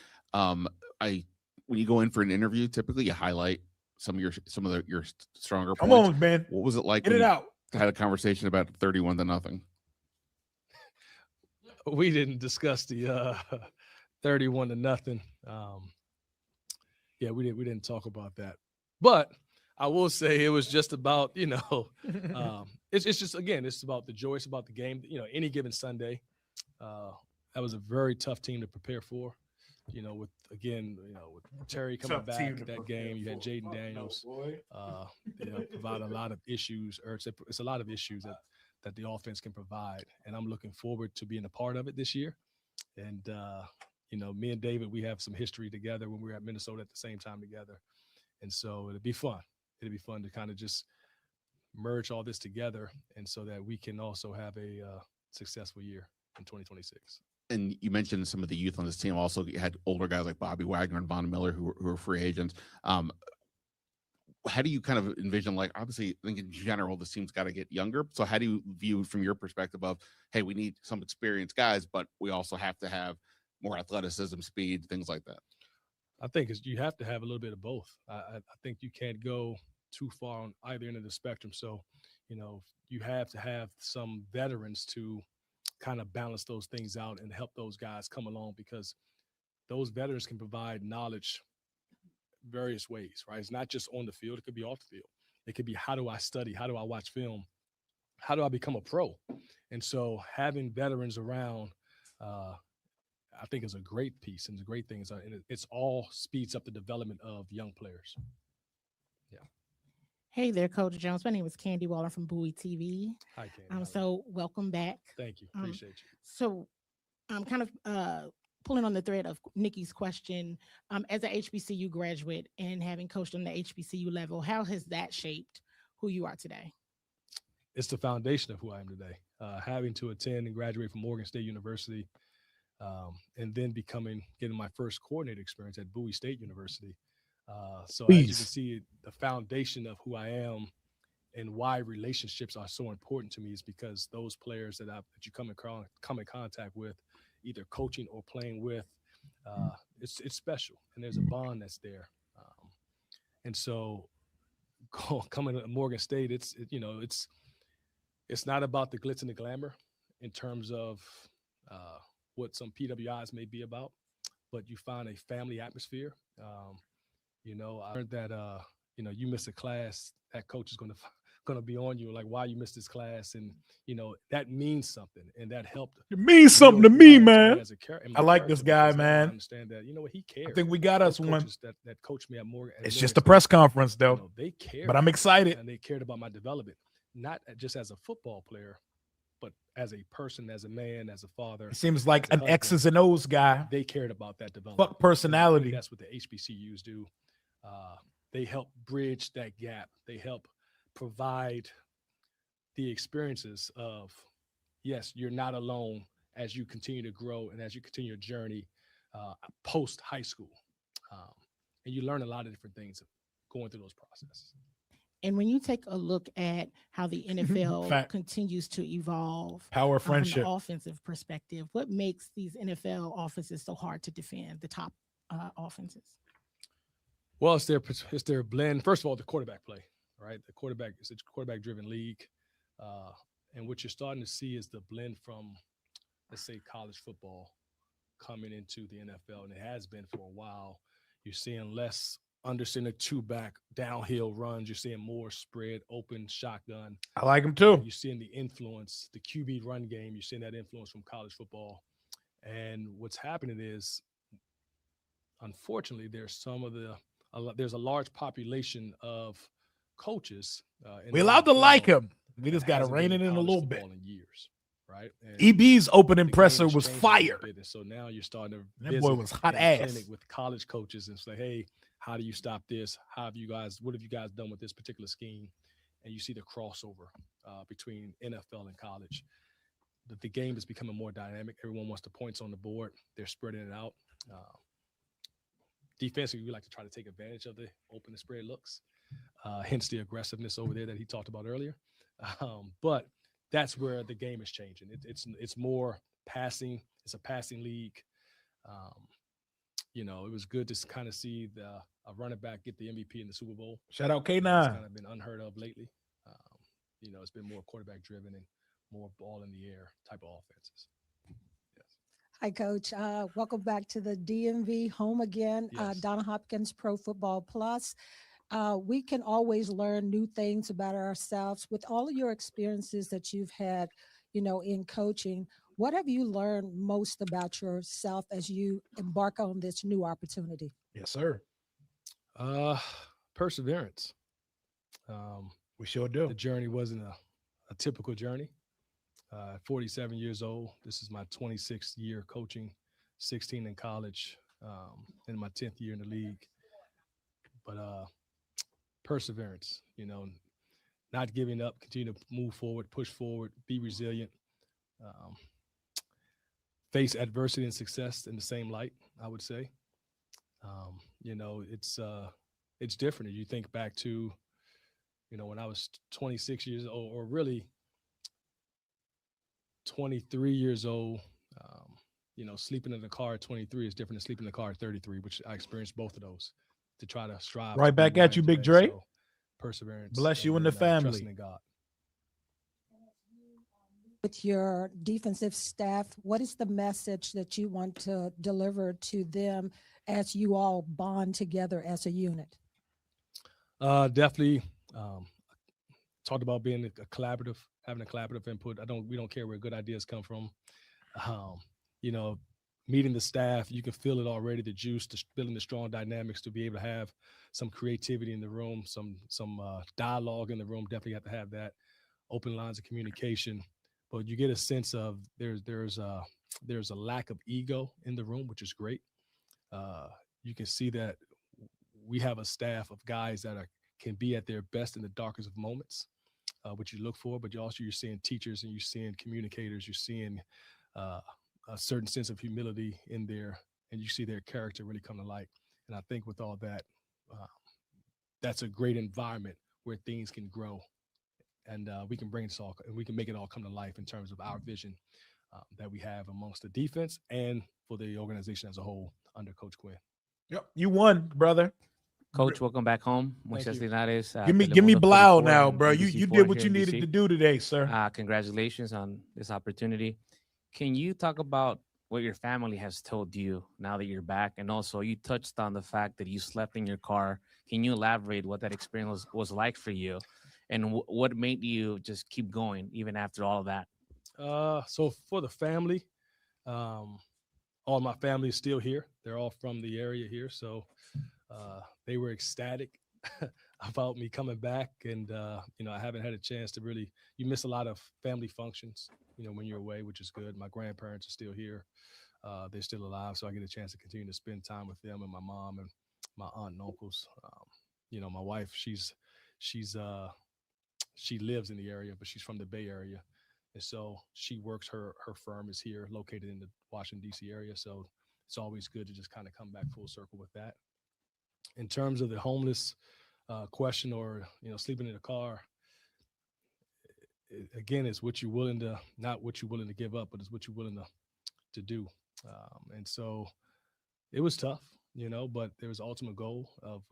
When you go in for an interview, typically you highlight some of your stronger Come points. on, Ben. What was it like Get when it you out. had a conversation about 31-0? we didn't discuss the 31-0. Yeah, we didn't talk about that. But I will say it was just about, it's just, again, it's about the joy. It's about the game. Any given Sunday, that was a very tough team to prepare for. With Terry coming back that game, you had Jaden Daniels, provide a lot of issues, or it's a lot of issues that the offense can provide. And I'm looking forward to being a part of it this year. And, me and David, we have some history together when we were at Minnesota at the same time together. And so it'll be fun. It'll be fun to kind of just merge all this together, and so that we can also have a successful year in 2026. And you mentioned some of the youth on this team. Also, you had older guys like Bobby Wagner and Von Miller who are free agents. How do you kind of envision, like, obviously, I think in general, this team's got to get younger. So how do you view from your perspective of, hey, we need some experienced guys, but we also have to have more athleticism, speed, things like that? I think you have to have a little bit of both. I think you can't go too far on either end of the spectrum. So, you have to have some veterans to kind of balance those things out and help those guys come along, because those veterans can provide knowledge various ways, right? It's not just on the field. It could be off the field. It could be, how do I study? How do I watch film? How do I become a pro? And so having veterans around, I think is a great piece, and the great thing is it's all speeds up the development of young players. Yeah. Hey there, Coach Jones. My name is Candy Waller from Bowie TV. Hi, Candy. So welcome back. Thank you. Appreciate you. So I'm kind of pulling on the thread of Nikki's question. As a HBCU graduate and having coached on the HBCU level, how has that shaped who you are today? It's the foundation of who I am today. Having to attend and graduate from Morgan State University, and then getting my first coordinator experience at Bowie State University. So as you can see, the foundation of who I am and why relationships are so important to me is because those players that you come in contact with, either coaching or playing with, it's special, and there's a bond that's there. And so coming to Morgan State, it's not about the glitz and the glamour in terms of what some PWIs may be about, but you find a family atmosphere. I heard that you miss a class, that coach is going to be on you, like, why you missed this class, and that means something, and that helped. It means something to me, man. I like this guy, man. I understand that. He cared. I think we got us one. That coached me at Morgan. It's just a press conference, though. They cared, but I'm excited, and they cared about my development, not just as a football player, but as a person, as a man, as a father. It seems like an X's and O's guy. They cared about that development. Fuck personality. That's what the HBCUs do. They help bridge that gap. They help provide the experiences of, yes, you're not alone as you continue to grow and as you continue your journey post high school. And you learn a lot of different things going through those processes. And when you take a look at how the NFL continues to evolve, power of friendship, from an offensive perspective, what makes these NFL offenses so hard to defend, the top offenses? Well, it's their blend. First of all, the quarterback play, right? It's a quarterback-driven league. And what you're starting to see is the blend from, let's say, college football coming into the NFL, and it has been for a while. You're seeing less under center, two-back, downhill runs. You're seeing more spread, open, shotgun. I like them too. You're seeing the influence, the QB run game. You're seeing that influence from college football. And what's happening is, unfortunately, there's a large population of coaches. We allowed to like him. We just got to rein it in a little bit. In years, right? And EB's open presser was fire. So now you're starting to that boy was hot ass with college coaches and say, hey, how do you stop this? What have you guys done with this particular scheme? And you see the crossover between NFL and college. The game is becoming more dynamic. Everyone wants the points on the board. They're spreading it out. Defensively, we like to try to take advantage of the open and spread looks, hence the aggressiveness over there that he talked about earlier. But that's where the game is changing. It's more passing. It's a passing league. It was good to kind of see a running back get the MVP in the Super Bowl. Shout out K9. It's kind of been unheard of lately. It's been more quarterback driven and more ball in the air type of offenses. Hi, Coach. Welcome back to the DMV home again, Yes. Donna Hopkins Pro Football Plus. We can always learn new things about ourselves. With all of your experiences that you've had, in coaching, what have you learned most about yourself as you embark on this new opportunity? Yes, sir. Perseverance. We sure do. The journey wasn't a typical journey. 47 years old. This is my 26th year coaching, 16 in college, and my 10th year in the league. But perseverance, not giving up, continue to move forward, push forward, be resilient, face adversity and success in the same light, I would say. It's different. If you think back to, when I was 26 years old, or really 23 years old, sleeping in the car at 23 is different than sleeping in the car at 33, which I experienced both of those to try to strive. Right to be back where I at you, am Big today. Dre. So, perseverance. Bless you and the family. Trusting in God. With your defensive staff, what is the message that you want to deliver to them as you all bond together as a unit? Definitely talked about being a collaborative, having a collaborative input. We don't care where good ideas come from. Meeting the staff, you can feel it already, the juice, building the strong dynamics to be able to have some creativity in the room, some dialogue in the room. Definitely have to have that, open lines of communication. But you get a sense of there's a lack of ego in the room, which is great. You can see that we have a staff of guys that can be at their best in the darkest of moments, which you look for. But you're seeing teachers, and you're seeing communicators, you're seeing a certain sense of humility in there, and you see their character really come to light. And I think with all that, that's a great environment where things can grow, and we can bring this all, and we can make it all come to life in terms of our vision that we have amongst the defense and for the organization as a whole under Coach Quinn. Yep, you won, brother. Coach, welcome back home. Thank Muchas you. gracias. Give me Telemundo Blau 44 now, and bro. NBC4 You did what here you in needed DC. to do today, sir. Congratulations on this opportunity. Can you talk about what your family has told you now that you're back? And also, you touched on the fact that you slept in your car. Can you elaborate what that experience was like for you, and what made you just keep going even after all of that? So for the family, all my family is still here. They're all from the area here. So they were ecstatic about me coming back. And, I haven't had a chance to really, you miss a lot of family functions, when you're away, which is good. My grandparents are still here. They're still alive. So I get a chance to continue to spend time with them and my mom and my aunt and uncles. My wife, she lives in the area, but she's from the Bay Area. And so she works, her firm is here, located in the Washington, D.C. area. So it's always good to just kind of come back full circle with that. In terms of the homeless question, or, sleeping in a car, again, it's what you're willing to, not what you're willing to give up, but it's what you're willing to do. And so it was tough, but there was the ultimate goal of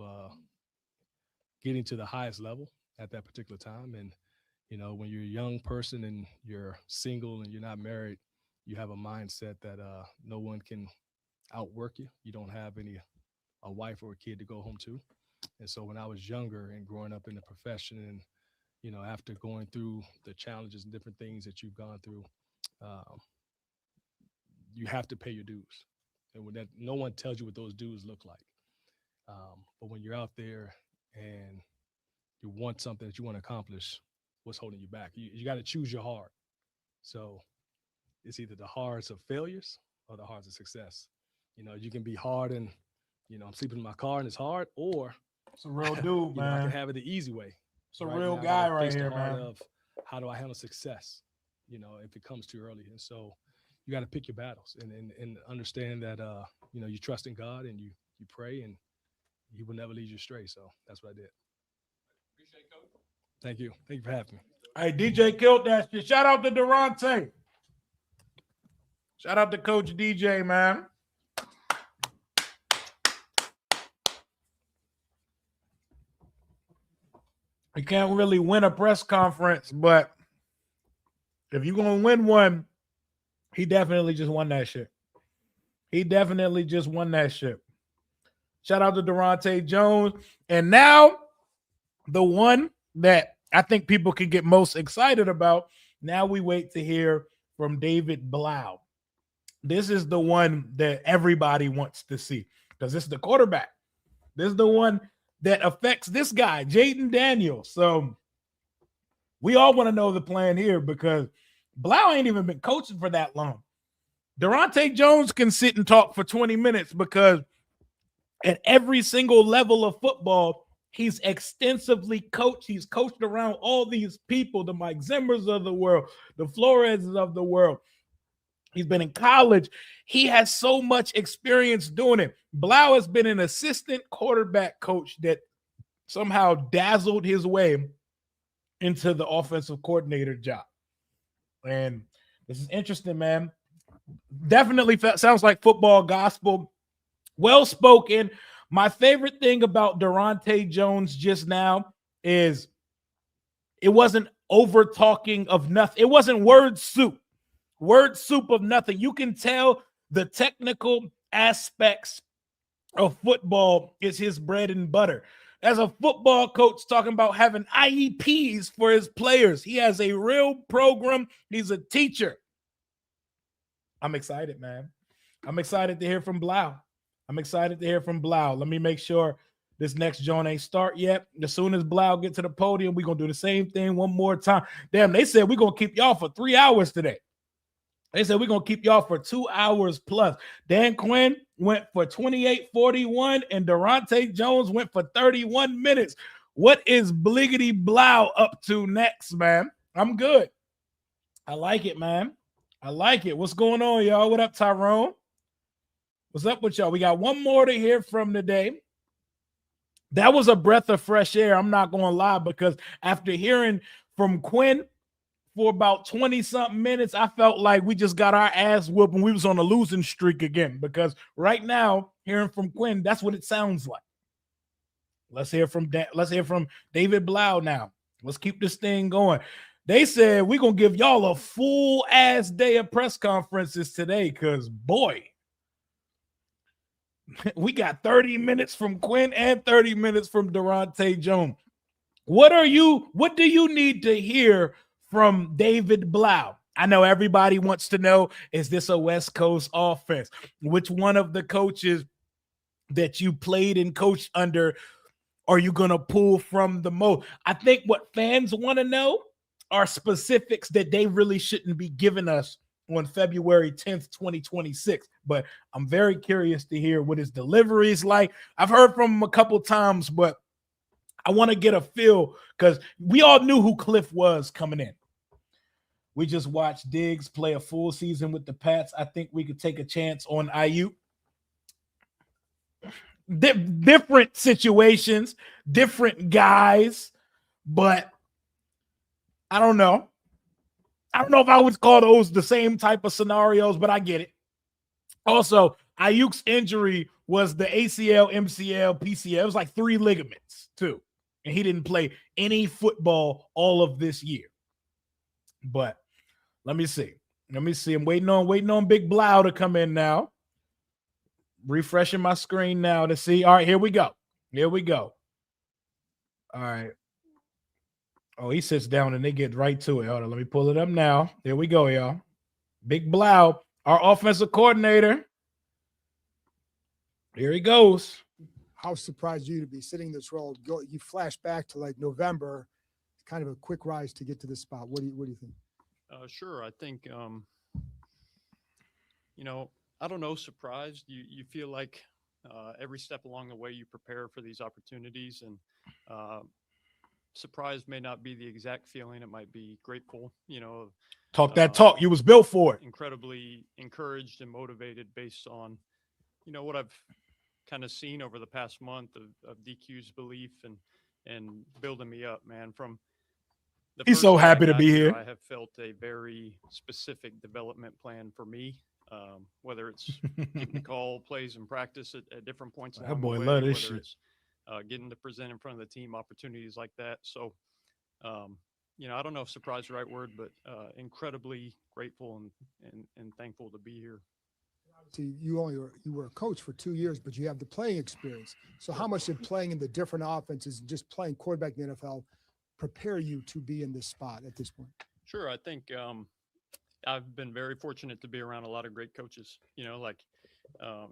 getting to the highest level at that particular time. And, when you're a young person and you're single and you're not married, you have a mindset that no one can outwork you. You don't have a wife or a kid to go home to. And so when I was younger and growing up in the profession, and, after going through the challenges and different things that you've gone through, you have to pay your dues. And when that, no one tells you what those dues look like. But when you're out there and you want something that you want to accomplish, what's holding you back? You got to choose your heart. So it's either the hearts of failures or the hearts of success. You can be hard and, I'm sleeping in my car and it's hard, or it's a real dude, man. I can have it the easy way. It's a real guy right here, man. Of how do I handle success, if it comes too early. And so you got to pick your battles and understand that, you trust in God and you pray, and he will never lead you astray. So that's what I did. Appreciate it, Coach. Thank you. Thank you for having me. Hey, DJ killed that shit. Shout out to Daronte. Shout out to Coach DJ, man. You can't really win a press conference, but if you're going to win one, he definitely just won that shit. He definitely just won that ship. Shout out to Daronte Jones. And now the one that I think people can get most excited about. Now we wait to hear from David Blau. This is the one that everybody wants to see because this is the quarterback. This is the one that affects this guy, Jaden Daniels. So we all want to know the plan here because Blau ain't even been coaching for that long. Daronte Jones can sit and talk for 20 minutes because at every single level of football, he's extensively coached. He's coached around all these people, the Mike Zimmers of the world, the Floreses of the world. He's been in college. He has so much experience doing it. Blau has been an assistant quarterback coach that somehow dazzled his way into the offensive coordinator job. And this is interesting, man. Definitely sounds like football gospel. Well-spoken. My favorite thing about Daronte Jones just now is it wasn't over-talking of nothing. It wasn't word soup of nothing. You can tell the technical aspects of football is his bread and butter. As a football coach talking about having IEPs for his players, he has a real program. He's a teacher. I'm excited, man. I'm excited to hear from Blau. Let me make sure this next joint ain't start yet. As soon as Blau get to the podium, we're going to do the same thing one more time. Damn, they said we're going to keep y'all for 3 hours today. They said we're going to keep y'all for 2 hours plus. Dan Quinn went for 28:41 and Daronte Jones went for 31 minutes. What is Bliggity Blau up to next, man? I'm good. I like it, man. I like it. What's going on, y'all? What up, Tyrone? What's up with y'all? We got one more to hear from today. That was a breath of fresh air. I'm not going to lie, because after hearing from Quinn for about 20-something minutes, I felt like we just got our ass whooped and we was on a losing streak again, because right now, hearing from Quinn, that's what it sounds like. Let's hear from David Blau now. Let's keep this thing going. They said we're going to give y'all a full-ass day of press conferences today because, boy, we got 30 minutes from Quinn and 30 minutes from Daronte Jones. What do you need to hear from David Blau? I know everybody wants to know, is this a West Coast offense? Which one of the coaches that you played and coached under are you going to pull from the most? I think what fans want to know are specifics that they really shouldn't be giving us on February 10th, 2026. But I'm very curious to hear what his delivery is like. I've heard from him a couple times, but I want to get a feel because we all knew who Cliff was coming in. We just watched Diggs play a full season with the Pats. I think we could take a chance on IU. Different situations, different guys, but I don't know. I don't know if I would call those the same type of scenarios, but I get it. Also, Ayuk's injury was the ACL, MCL, PCL. It was like 3 ligaments too. And he didn't play any football all of this year. But let me see. I'm waiting on Big Blau to come in now. Refreshing my screen now to see. All right, here we go. All right. Oh, he sits down and they get right to it. Hold on, let me pull it up now. There we go, y'all. Big Blau, our offensive coordinator. Here he goes. How surprised you to be sitting this role? You flash back to like November, kind of a quick rise to get to this spot. What do you think? Sure. I think, I don't know, surprised. You feel like every step along the way you prepare for these opportunities, and surprised may not be the exact feeling. It might be grateful, Talk that talk. You was built for it. Incredibly encouraged and motivated based on, what I've kind of seen over the past month of DQ's belief and building me up, man. From the He's first so day I happy to got be here. I have felt a very specific development plan for me. Whether it's getting to call plays in practice at different points That along boy the way, love whether this shit. it's getting to present in front of the team opportunities like that. So, I don't know if surprise is the right word, but incredibly grateful and thankful to be here. See, you were a coach for 2 years, but you have the playing experience. So how much did playing in the different offenses, just playing quarterback in the NFL, prepare you to be in this spot at this point? Sure. I think I've been very fortunate to be around a lot of great coaches, like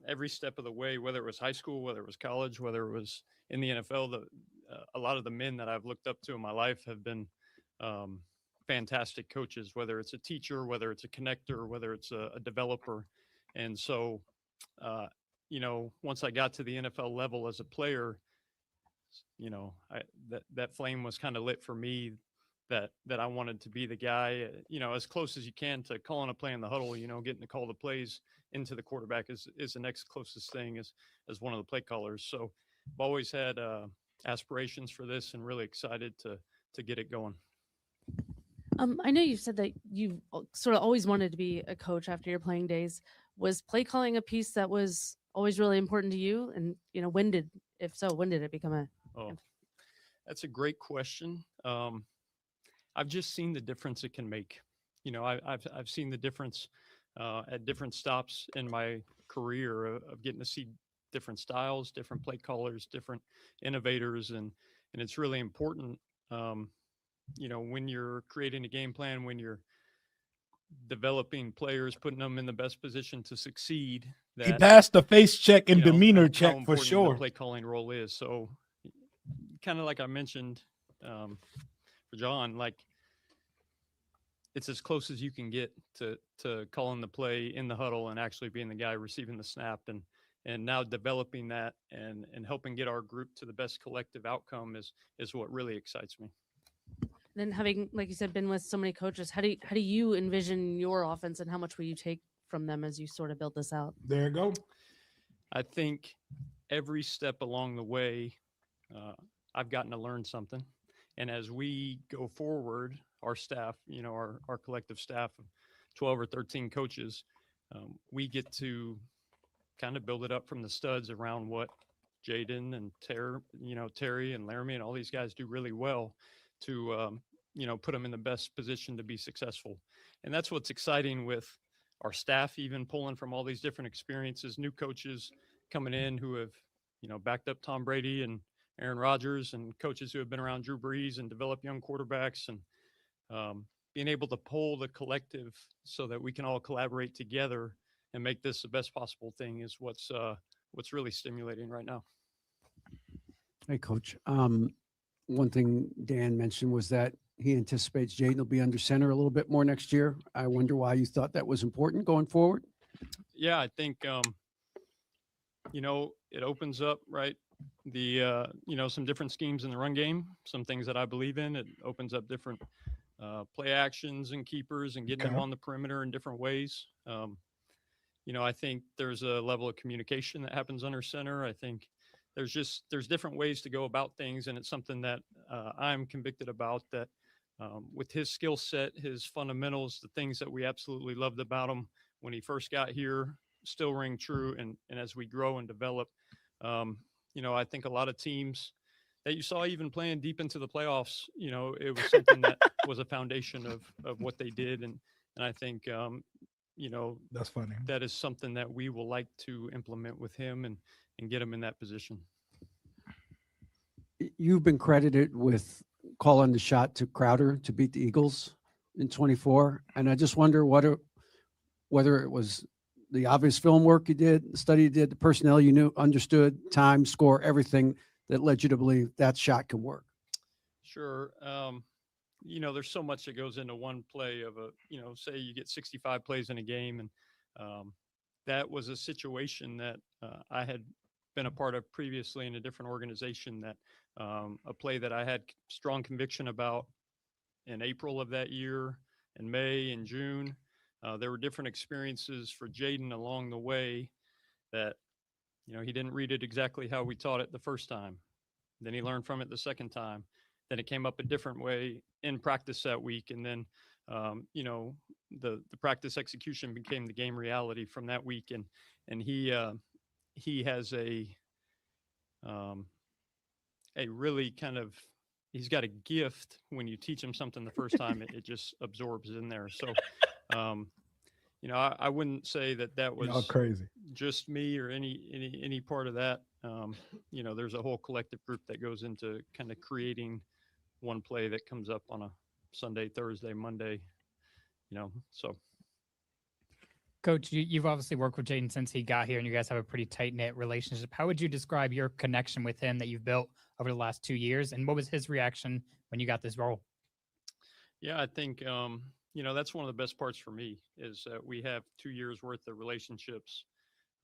every step of the way, whether it was high school, whether it was college, whether it was in the NFL, a lot of the men that I've looked up to in my life have been fantastic coaches, whether it's a teacher, whether it's a connector, whether it's a developer. And so, once I got to the NFL level as a player, that flame was kind of lit for me that I wanted to be the guy, as close as you can to calling a play in the huddle, getting to call the plays into the quarterback is the next closest thing as one of the play callers. So I've always had aspirations for this and really excited to get it going. I know you said that you sort of always wanted to be a coach after your playing days. Was play calling a piece that was always really important to you? And, when did it become a? Oh, that's a great question. I've just seen the difference it can make. I've seen the difference at different stops in my career of getting to see different styles, different play callers, different innovators, and it's really important. When you're creating a game plan, when you're developing players, putting them in the best position to succeed. He passed the face check and demeanor how check for important sure. The play calling role is. So, kind of like I mentioned for John, like it's as close as you can get to calling the play in the huddle and actually being the guy receiving the snap, and now developing that and helping get our group to the best collective outcome is what really excites me. Then having, like you said, been with so many coaches, how do you envision your offense, and how much will you take from them as you sort of build this out? There you go. I think every step along the way, I've gotten to learn something. And as we go forward, our staff, our collective staff of 12 or 13 coaches, we get to kind of build it up from the studs around what Jaden and Terry and Laramie and all these guys do really well to, put them in the best position to be successful. And that's what's exciting with our staff, even pulling from all these different experiences, new coaches coming in who have, backed up Tom Brady and Aaron Rodgers, and coaches who have been around Drew Brees and developed young quarterbacks, and being able to pull the collective so that we can all collaborate together and make this the best possible thing is what's really stimulating right now. Hey, Coach. One thing Dan mentioned was that he anticipates Jaden will be under center a little bit more next year. I wonder why you thought that was important going forward. Yeah, I think, it opens up, right, the, some different schemes in the run game, some things that I believe in. It opens up different play actions and keepers and getting them on the perimeter in different ways. I think there's a level of communication that happens under center. I think there's different ways to go about things, and it's something that I'm convicted about, that with his skill set, his fundamentals, the things that we absolutely loved about him when he first got here still ring true. And as we grow and develop, I think a lot of teams that you saw even playing deep into the playoffs, it was something that was a foundation of what they did. And I think, that's funny. That is something that we will like to implement with him and get him in that position. You've been credited with calling the shot to Crowder to beat the Eagles in 24. And I just wonder whether it was the obvious film work you did, the study you did, the personnel you knew, understood, time, score, everything that led you to believe that shot can work. Sure. There's so much that goes into one play of say you get 65 plays in a game. And that was a situation that I had been a part of previously in a different organization, that a play that I had strong conviction about in April of that year, in May and June. There were different experiences for Jaden along the way that, he didn't read it exactly how we taught it the first time. Then he learned from it the second time. Then it came up a different way in practice that week. And then, the practice execution became the game reality from that week. And he has a really kind of, he's got a gift when you teach him something the first time, it just absorbs in there. So, I wouldn't say that Y'all was crazy. just me or any part of that. There's a whole collective group that goes into kind of creating one play that comes up on a Sunday, Thursday, Monday. So. Coach, you've obviously worked with Jaden since he got here, and you guys have a pretty tight-knit relationship. How would you describe your connection with him that you've built over the last 2 years, and what was his reaction when you got this role? Yeah, I think, that's one of the best parts for me is that we have 2 years worth of relationships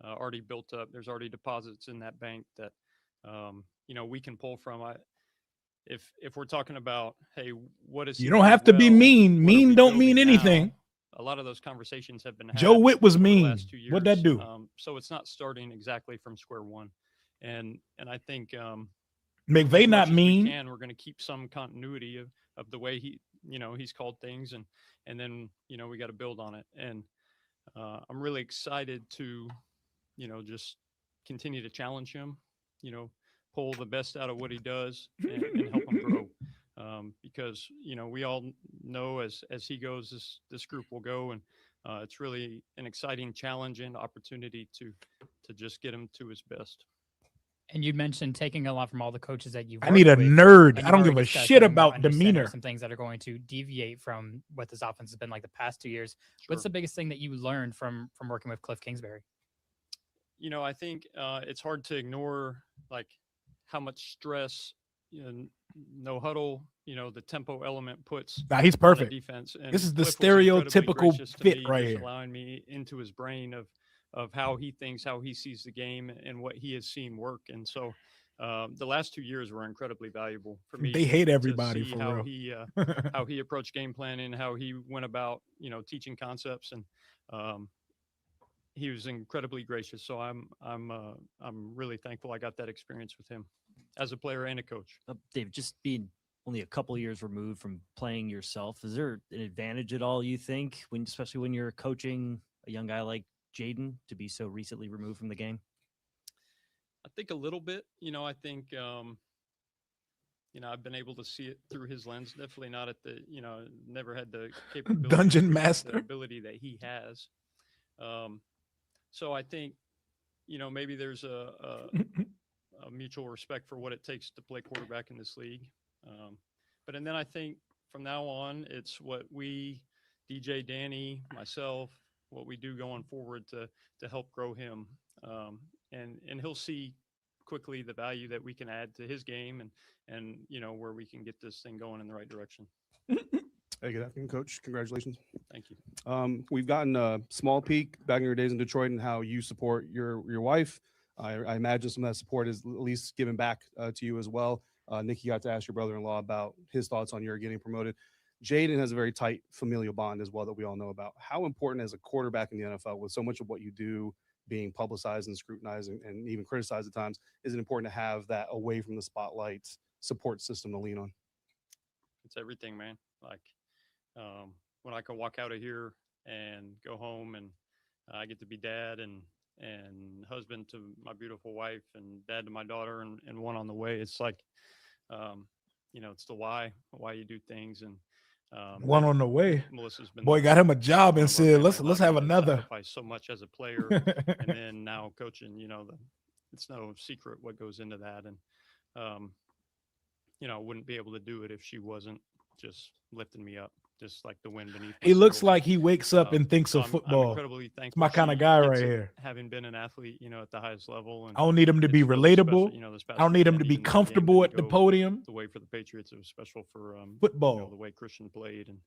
already built up. There's already deposits in that bank that, we can pull from. If we're talking about, hey, what is You don't have to be mean. Mean don't mean anything. A lot of those conversations have been had. Joe Witt was over the mean. last 2 years. What'd that do? So it's not starting exactly from square one. And I think McVay as not much as mean. we're going to keep some continuity of the way he's called things, and then we got to build on it. And I'm really excited to just continue to challenge him, pull the best out of what he does and help him grow. Because we all know as he goes, this group will go, and it's really an exciting challenge and opportunity to just get him to his best. And you mentioned taking a lot from all the coaches that you've I need a worked with, nerd. and I you've don't already give a discussed shit having more about understanding demeanor. of some things that are going to deviate from what this offense has been like the past 2 years. What's Sure. the biggest thing that you learned from working with Cliff Kingsbury? I think it's hard to ignore like how much stress, no huddle, the tempo element puts Nah, he's on a perfect. defense. And This is the Cliff was incredibly stereotypical gracious to fit me, right just here. allowing me into his brain of how he thinks, how he sees the game, and what he has seen work. And so the last 2 years were incredibly valuable for me. They hate to everybody, see for how real. he how he approached game planning, how he went about teaching concepts, and he was incredibly gracious. So I'm really thankful I got that experience with him as a player and a coach. Dave, just being only a couple of years removed from playing yourself, is there an advantage at all, you think, especially when you're coaching a young guy like Jaden, to be so recently removed from the game? I think a little bit. I think I've been able to see it through his lens. Definitely not at the never had the capability, Dungeon the master. ability that he has. So I think maybe there's a mutual respect for what it takes to play quarterback in this league. And then I think from now on, it's what we, DJ, Danny, myself, what we do going forward to help grow him. And he'll see quickly the value that we can add to his game and where we can get this thing going in the right direction. Hey, good afternoon, Coach. Congratulations. Thank you. We've gotten a small peek back in your days in Detroit and how you support your wife. I imagine some of that support is at least given back to you as well. Nikki got to ask your brother-in-law about his thoughts on your getting promoted. Jaden has a very tight familial bond as well that we all know about. How important as a quarterback in the NFL, with so much of what you do being publicized and scrutinized and even criticized at times, is it important to have that away from the spotlight support system to lean on? It's everything, man. Like when I can walk out of here and go home and I get to be dad and husband to my beautiful wife and dad to my daughter and one on the way. It's like, it's the why you do things. And One on the way. Melissa's been Boy got him a job and one of our said, family let's have lifers. another. Sacrificed so much as a player, and then now coaching. It's no secret what goes into that, and I wouldn't be able to do it if she wasn't just lifting me up, just like the wind beneath. He looks like he wakes up and thinks of I'm football. incredibly It's thankful my kind of she guy gets right it, here. having been an athlete, at the highest level. And I don't need him to be it's really relatable. special, this I past don't need him to weekend, be even though the game comfortable didn't at the go podium. The way for the Patriots, it was special for Football. the way Christian played, and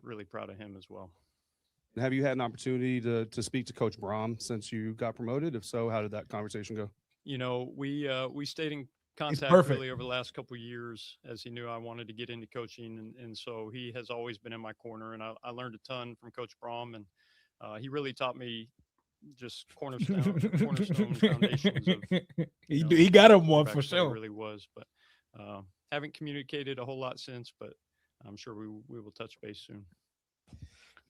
really proud of him as well. Have you had an opportunity to speak to Coach Braum since you got promoted? If so, how did that conversation go? We stayed in contact perfect. really over the last couple of years, as he knew I wanted to get into coaching, and so he has always been in my corner, and I learned a ton from Coach Braum, and he really taught me just cornerstone foundations of he got him one quarterback for play sure. really was, but haven't communicated a whole lot since, but I'm sure we will touch base soon.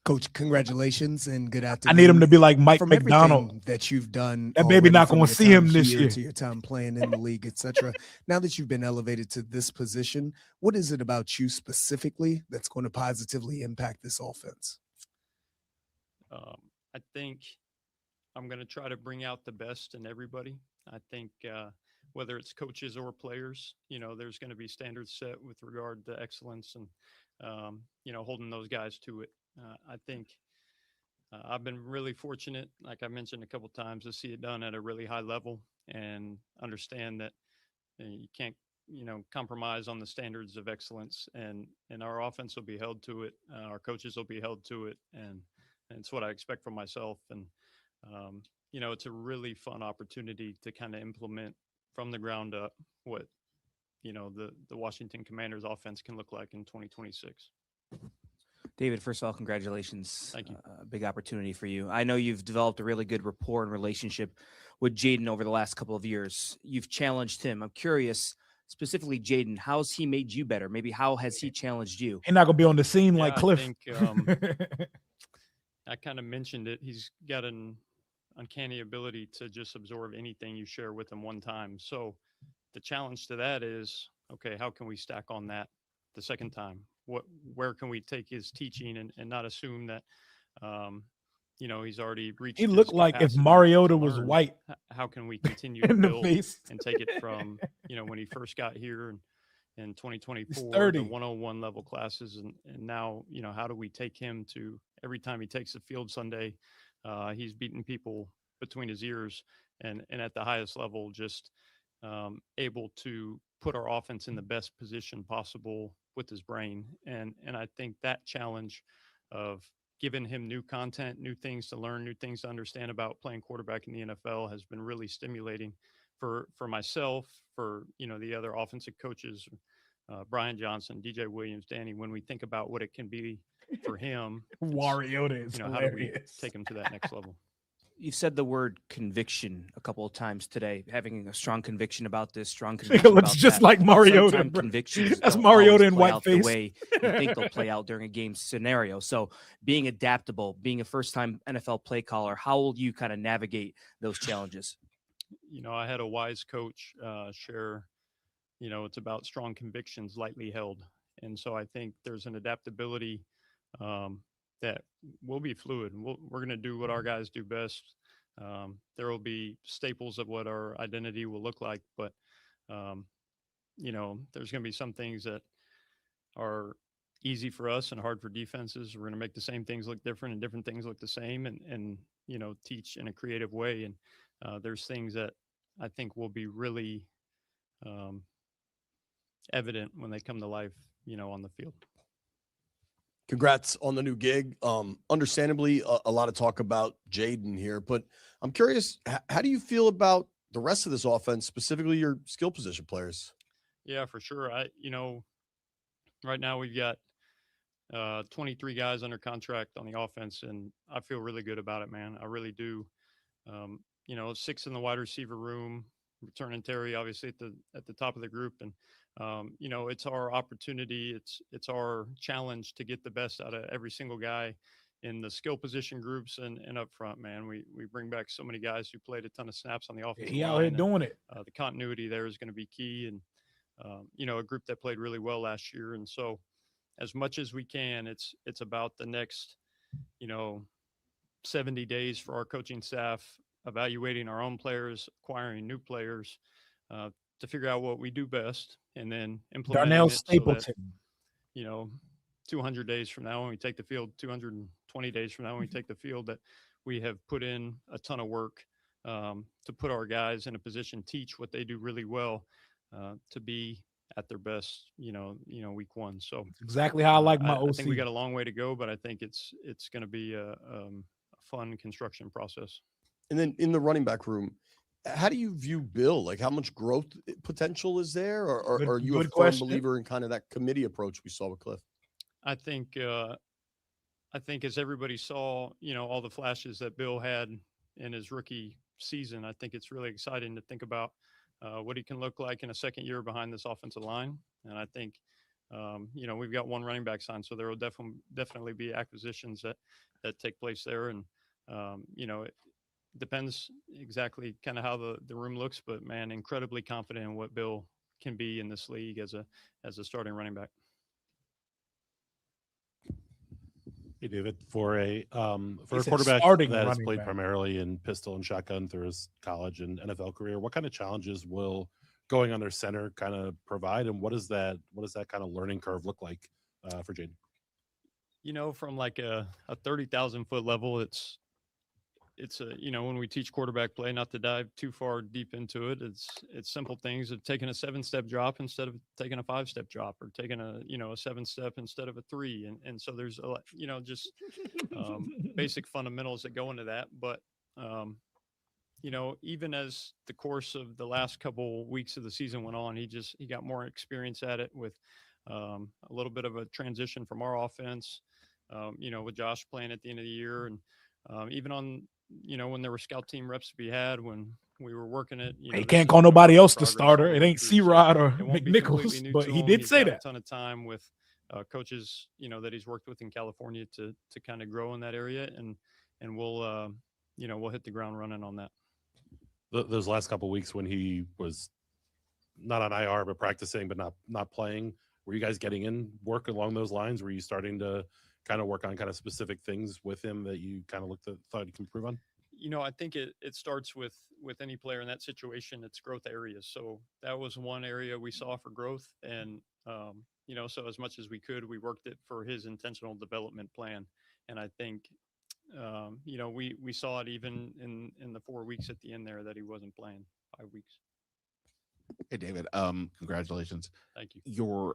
Coach, congratulations and good I afternoon. need him to be like Mike From McDonald. everything that you've done. That baby already, not from gonna your see him time this here year. to your time playing in the league, etc. Now that you've been elevated to this position, what is it about you specifically that's going to positively impact this offense? I think I'm going to try to bring out the best in everybody. I think whether it's coaches or players, there's going to be standards set with regard to excellence and, holding those guys to it. I think I've been really fortunate, like I mentioned a couple times, to see it done at a really high level and understand that you can't, compromise on the standards of excellence, and our offense will be held to it. Our coaches will be held to it. And it's what I expect from myself. And, it's a really fun opportunity to kind of implement from the ground up what, the Washington Commanders offense can look like in 2026. David, first of all, congratulations. Thank you. Big opportunity for you. I know you've developed a really good rapport and relationship with Jaden over the last couple of years. You've challenged him. I'm curious, specifically Jaden, how's he made you better? Maybe how has he challenged you? He's not going to be on the scene like Cliff. I think I kind of mentioned it. He's got an uncanny ability to just absorb anything you share with him one time. So the challenge to that is, okay, how can we stack on that the second time? Where can we take his teaching and not assume that, he's already reached. He his looked like if capacity Mariota to was learn. white. How can we continue to in the build face. and take it from, when he first got here and in 2024, 30. the 101 level classes, and now, how do we take him to every time he takes the field Sunday, he's beating people between his ears and at the highest level, just able to put our offense in the best position possible with his brain. And I think that challenge of giving him new content, new things to learn, new things to understand about playing quarterback in the NFL has been really stimulating for myself, for, the other offensive coaches, Brian Johnson, DJ Williams, Danny, when we think about what it can be for him. Mariota is how do we hilarious. take him to that next level? You've said the word conviction a couple of times today, having a strong conviction about this, strong conviction looks about just that. like Mariota, Sometimes bro. convictions That's don't Mariota always in play out whiteface. the way you think they'll play out during a game scenario. So being adaptable, being a first-time NFL play caller, how will you kind of navigate those challenges? I had a wise coach share, it's about strong convictions lightly held. And so I think there's an adaptability that will be fluid. We're going to do what our guys do best. There will be staples of what our identity will look like, but there's going to be some things that are easy for us and hard for defenses. We're going to make the same things look different and different things look the same, and teach in a creative way. And there's things that I think will be really evident when they come to life, on the field. Congrats on the new gig. Understandably, a lot of talk about Jaden here, but I'm curious, how do you feel about the rest of this offense, specifically your skill position players? Yeah, for sure. Right now we've got 23 guys under contract on the offense, and I feel really good about it, man. I really do. 6 in the wide receiver room, returning Terry obviously at the top of the group, and it's our opportunity. It's our challenge to get the best out of every single guy in the skill position groups and up front, man. We bring back so many guys who played a ton of snaps on the offense. He out here doing it. The continuity there is going to be key, and a group that played really well last year. And so as much as we can, it's about the next 70 days for our coaching staff, evaluating our own players, acquiring new players, to figure out what we do best, and then implementing Darnell it so Stapleton. that, 200 days from now when we take the field, 220 days from now when we take the field, that we have put in a ton of work to put our guys in a position, teach what they do really well, to be at their best, week one. So exactly how I like my I think we OC. got a long way to go, but I think it's going to be a fun construction process. And then in the running back room, how do you view Bill? Like, how much growth potential is there, or are you a good firm question. believer in kind of that committee approach we saw with Cliff? I think as everybody saw, all the flashes that Bill had in his rookie season, I think it's really exciting to think about what he can look like in a second year behind this offensive line. And I think, we've got one running back signed, so there will definitely be acquisitions that take place there. And, it depends exactly kind of how the room looks, but man, incredibly confident in what Bill can be in this league as a starting running back. Hey, David, for a He said quarterback starting that has running played back. primarily in pistol and shotgun through his college and NFL career, what kind of challenges will going under center kind of provide, and what does that kind of learning curve look like for Jaden? You know, from like a 30,000 foot level, it's a, you know, when we teach quarterback play, not to dive too far deep into it, it's simple things of taking a 7-step drop instead of taking a 5-step drop, or taking a, you know, a 7-step instead of a 3. And so there's a lot, you know, just basic fundamentals that go into that. But you know, even as the course of the last couple weeks of the season went on, he got more experience at it, with a little bit of a transition from our offense, you know, with Josh playing at the end of the year. And even on, you know, when there were scout team reps to be had, when we were working it, you know, He this can't is call been a work nobody in else the progress starter. all the It way ain't through. C-Rod or It won't be completely McNichols, new but to he him. did He's say got that. a ton of time with coaches, you know, that he's worked with in California to kind of grow in that area, and we'll you know, we'll hit the ground running on that. Those last couple of weeks when he was not on IR but practicing but not playing, were you guys getting in work along those lines? Were you starting to kind of work on kind of specific things with him that you kind of thought you can improve on? You know, I think it starts with any player in that situation. It's growth areas. So that was one area we saw for growth. And, you know, so as much as we could, we worked it for his intentional development plan. And I think, you know, we saw it even in the 4 weeks at the end there that he wasn't playing, 5 weeks. Hey, David, congratulations. Thank you.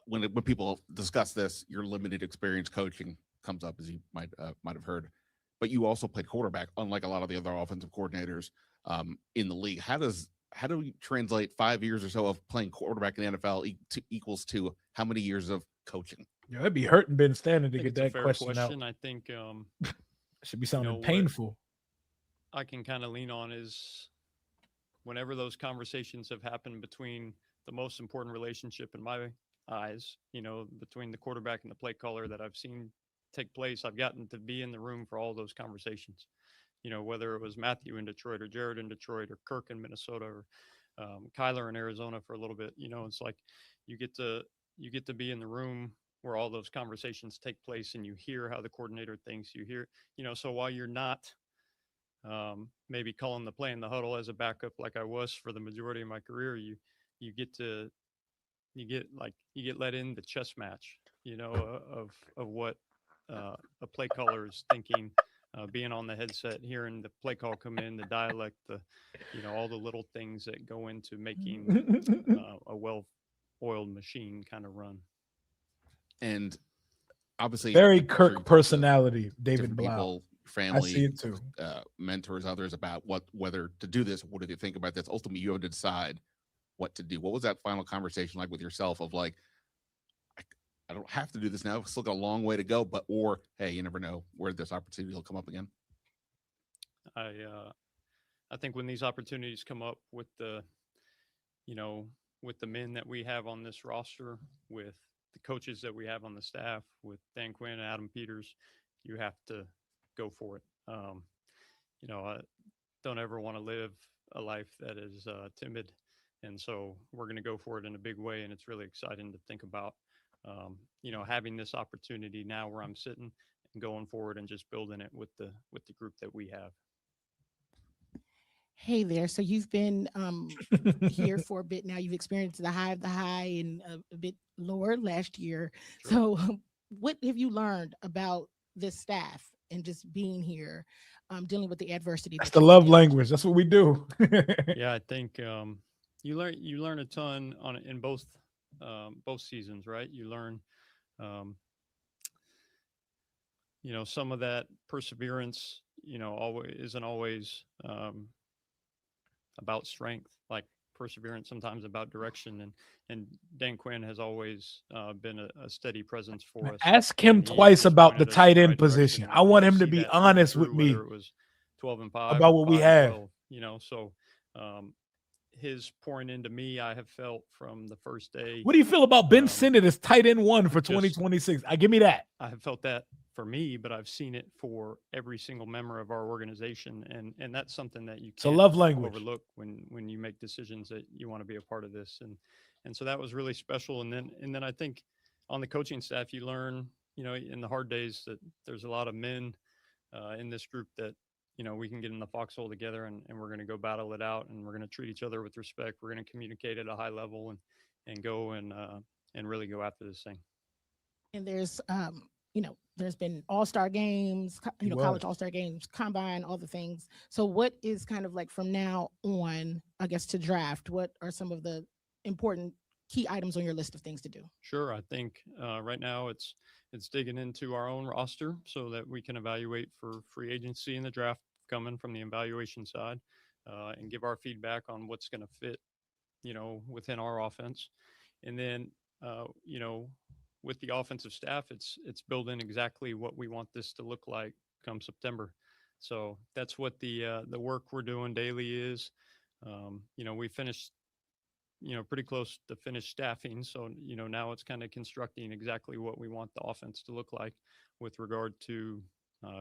When people discuss this, your limited experience coaching comes up, as you might have heard, but you also played quarterback, unlike a lot of the other offensive coordinators in the league. How do you translate 5 years or so of playing quarterback in the NFL equals to how many years of coaching? Yeah, it'd be hurting Ben Standing to I get think it's that a fair question out. question. I think Should be you sounding know, what painful. I can kind of lean on is whenever those conversations have happened between the most important relationship in my eyes, you know, between the quarterback and the play caller that I've seen take place, I've gotten to be in the room for all those conversations. You know, whether it was Matthew in Detroit, or Jared in Detroit, or Kirk in Minnesota, or Kyler in Arizona for a little bit. You know, it's like you get to be in the room where all those conversations take place, and you hear how the coordinator thinks. You hear, you know, so while you're not maybe calling the play in the huddle as a backup like I was for the majority of my career, you get let in the chess match, you know, of what a play caller is thinking, being on the headset, hearing the play call come in, the dialect, you know, all the little things that go into making a well-oiled machine kind of run. And obviously, Very I'm sure Kirk you talk to personality, David different Blau. people, I family, see it too. mentors, others, about whether to do this. What do they think about this? Ultimately, you have to decide what to do. What was that final conversation like with yourself of like, I don't have to do this now. It's still got a long way to go, or hey, you never know where this opportunity will come up again. I think when these opportunities come up with the men that we have on this roster, with the coaches that we have on the staff, with Dan Quinn and Adam Peters, you have to go for it. You know, I don't ever want to live a life that is timid. And so we're going to go for it in a big way. And it's really exciting to think about, you know, having this opportunity now where I'm sitting and going forward and just building it with the group that we have. Hey there. So you've been here for a bit now. You've experienced the high of the high and a bit lower last year. Sure. So what have you learned about this staff and just being here, dealing with the adversity? That's the love language. That's what we do. Yeah, I think you learn a ton in both seasons, right? You learn, you know, some of that perseverance, you know, isn't always about strength. Like perseverance sometimes about direction, and Dan Quinn has always been a steady presence for us. Ask him And twice he's about the pointed us tight in end right direction, position. and I want you him to see be that through and honest with through, me whether it was 12-5 about or what we 5-12, have. you know, so his pouring into me, I have felt from the first day. What do you feel about Ben Sinnott as tight end 1 for 2026? Give me that. I have felt that for me, but I've seen it for every single member of our organization, and that's something that you It's a can't love language. overlook when you make decisions that you want to be a part of this, and so that was really special. And then I think on the coaching staff, you learn in the hard days, that there's a lot of men in this group that, we can get in the foxhole together, and we're going to go battle it out, and we're going to treat each other with respect. We're going to communicate at a high level, and go and really go after this thing. And there's been all-star games, college all-star games, combine, all the things. So what is kind of like from now on, I guess, to draft, what are some of the important key items on your list of things to do? Sure. I think right now it's digging into our own roster so that we can evaluate for free agency and the draft coming from the evaluation side, and give our feedback on what's going to fit, within our offense. And then, with the offensive staff, it's building exactly what we want this to look like come September. So that's what the work we're doing daily is. We finished, pretty close to finished staffing. So, now it's kind of constructing exactly what we want the offense to look like with regard to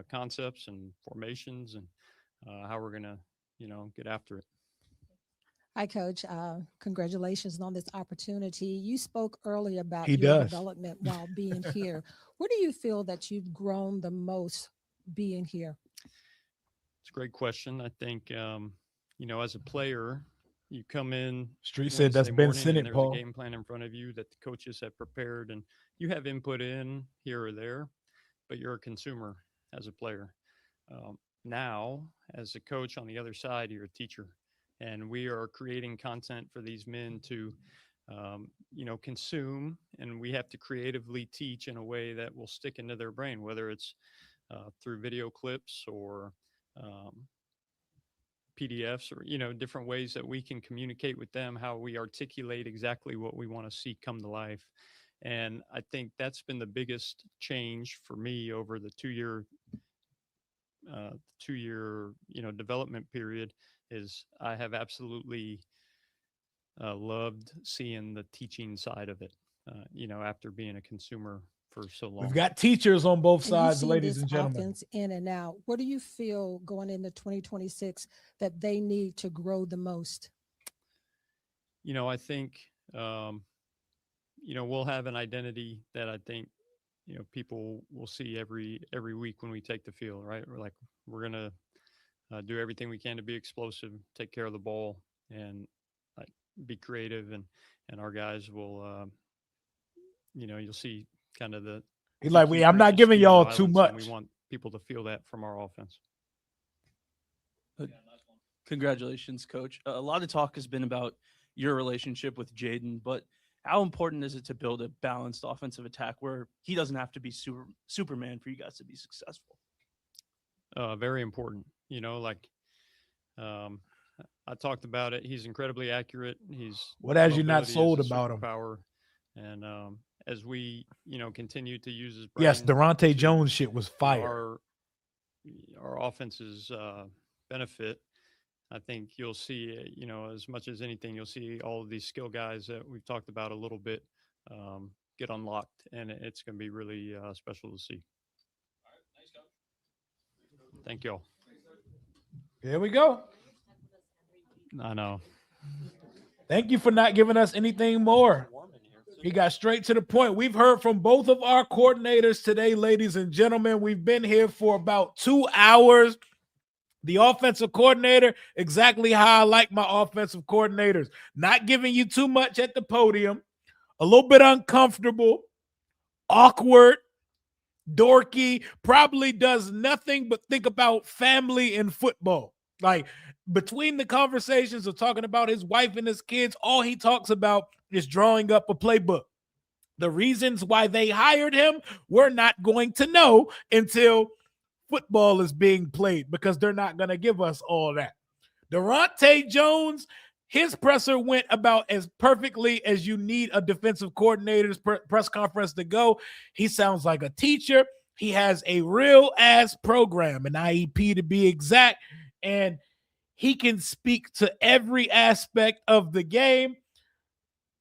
concepts and formations, and how we're going to, get after it. Hi, Coach. Congratulations on this opportunity. You spoke earlier about He your does. development while being here. Where do you feel that you've grown the most being here? It's a great question. I think, as a player, you come in. Street said that's Wednesday Ben morning, Sinnott, and there's Paul. a game plan in front of you that the coaches have prepared, and you have input in here or there, but you're a consumer as a player. Now, as a coach on the other side, you're a teacher, and we are creating content for these men to, consume, and we have to creatively teach in a way that will stick into their brain, whether it's through video clips or PDFs, or, different ways that we can communicate with them, how we articulate exactly what we want to see come to life. And I think that's been the biggest change for me over the two-year, development period, is I have absolutely loved seeing the teaching side of it, after being a consumer for so long. We've got teachers on both And you've sides, seen ladies this and gentlemen. offense in and out. What do you feel going into 2026 that they need to grow the most? I think, we'll have an identity that I think, people will see every week when we take the field, right? We're going to do everything we can to be explosive, take care of the ball, and be creative. And our guys will, you'll see kind of the. He's like, I'm not giving y'all too much. We want people to feel that from our offense. Congratulations, Coach. A lot of talk has been about your relationship with Jaden, but how important is it to build a balanced offensive attack where he doesn't have to be Superman for you guys to be successful? Very important. I talked about it. He's incredibly accurate. What has you not mobility is sold a about him? superpower. And as we, continue to use his brain. Yes, Daronte to, Jones shit was fire. Our offense's benefit. I think you'll see, as much as anything, you'll see all of these skill guys that we've talked about a little bit get unlocked, and it's going to be really special to see. Thank y'all. Here we go. I know. Thank you for not giving us anything more. He got straight to the point. We've heard from both of our coordinators today, ladies and gentlemen. We've been here for about 2 hours. The offensive coordinator, exactly how I like my offensive coordinators. Not giving you too much at the podium, a little bit uncomfortable, awkward, dorky, probably does nothing but think about family and football. Like, between the conversations of talking about his wife and his kids, all he talks about is drawing up a playbook. The reasons why they hired him, we're not going to know until football is being played, because they're not going to give us all that. Daronte Jones, his presser went about as perfectly as you need a defensive coordinator's press conference to go. He sounds like a teacher. He has a real ass program, an IEP to be exact, and he can speak to every aspect of the game.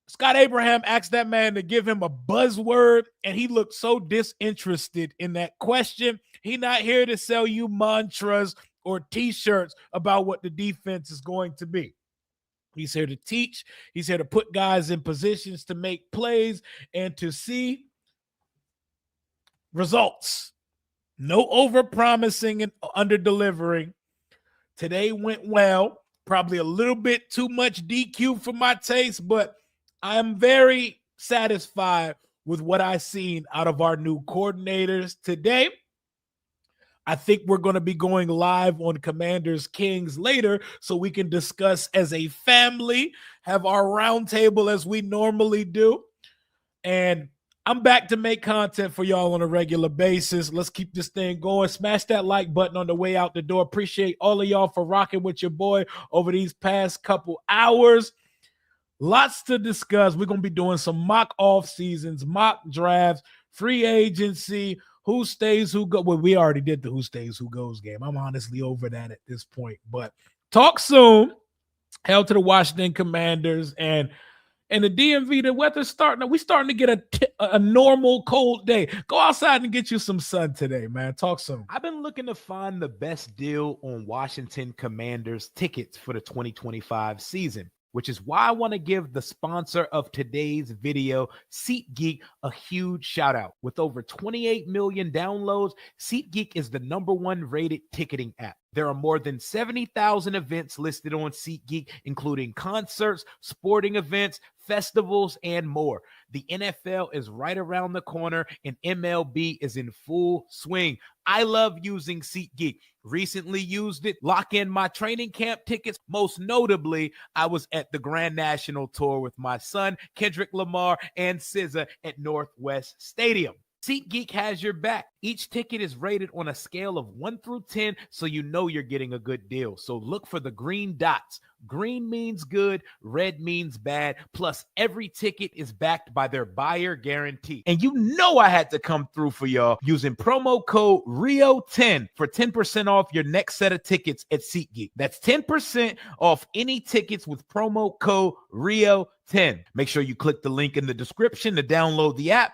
Scott Abraham asked that man to give him a buzzword, and he looked so disinterested in that question. He's not here to sell you mantras or T-shirts about what the defense is going to be. He's here to teach. He's here to put guys in positions to make plays and to see results. No over promising and under delivering. Today went well. Probably a little bit too much DQ for my taste, but I am very satisfied with what I've seen out of our new coordinators today. I think we're going to be going live on Commanders Kings later so we can discuss as a family, have our roundtable as we normally do. And I'm back to make content for y'all on a regular basis. Let's keep this thing going. Smash that like button on the way out the door. Appreciate all of y'all for rocking with your boy over these past couple hours. Lots to discuss. We're going to be doing some mock off seasons, mock drafts, free agency, who stays, who goes. Well, we already did the who stays, who goes game. I'm honestly over that at this point. But talk soon. Hell to the Washington Commanders and the DMV. The weather's starting. We're starting to get a normal cold day. Go outside and get you some sun today, man. Talk soon. I've been looking to find the best deal on Washington Commanders tickets for the 2025 season, which is why I want to give the sponsor of today's video, SeatGeek, a huge shout out. With over 28 million downloads, SeatGeek is the #1 rated ticketing app. There are more than 70,000 events listed on SeatGeek, including concerts, sporting events, festivals, and more. The NFL is right around the corner and MLB is in full swing. I love using SeatGeek. Recently used it, lock in my training camp tickets. Most notably, I was at the Grand National Tour with my son, Kendrick Lamar, and SZA at Northwest Stadium. SeatGeek has your back. Each ticket is rated on a scale of 1 through 10, so you know you're getting a good deal. So look for the green dots. Green means good, red means bad. Plus, every ticket is backed by their buyer guarantee. And you know I had to come through for y'all using promo code RIO10 for 10% off your next set of tickets at SeatGeek. That's 10% off any tickets with promo code RIO10. Make sure you click the link in the description to download the app.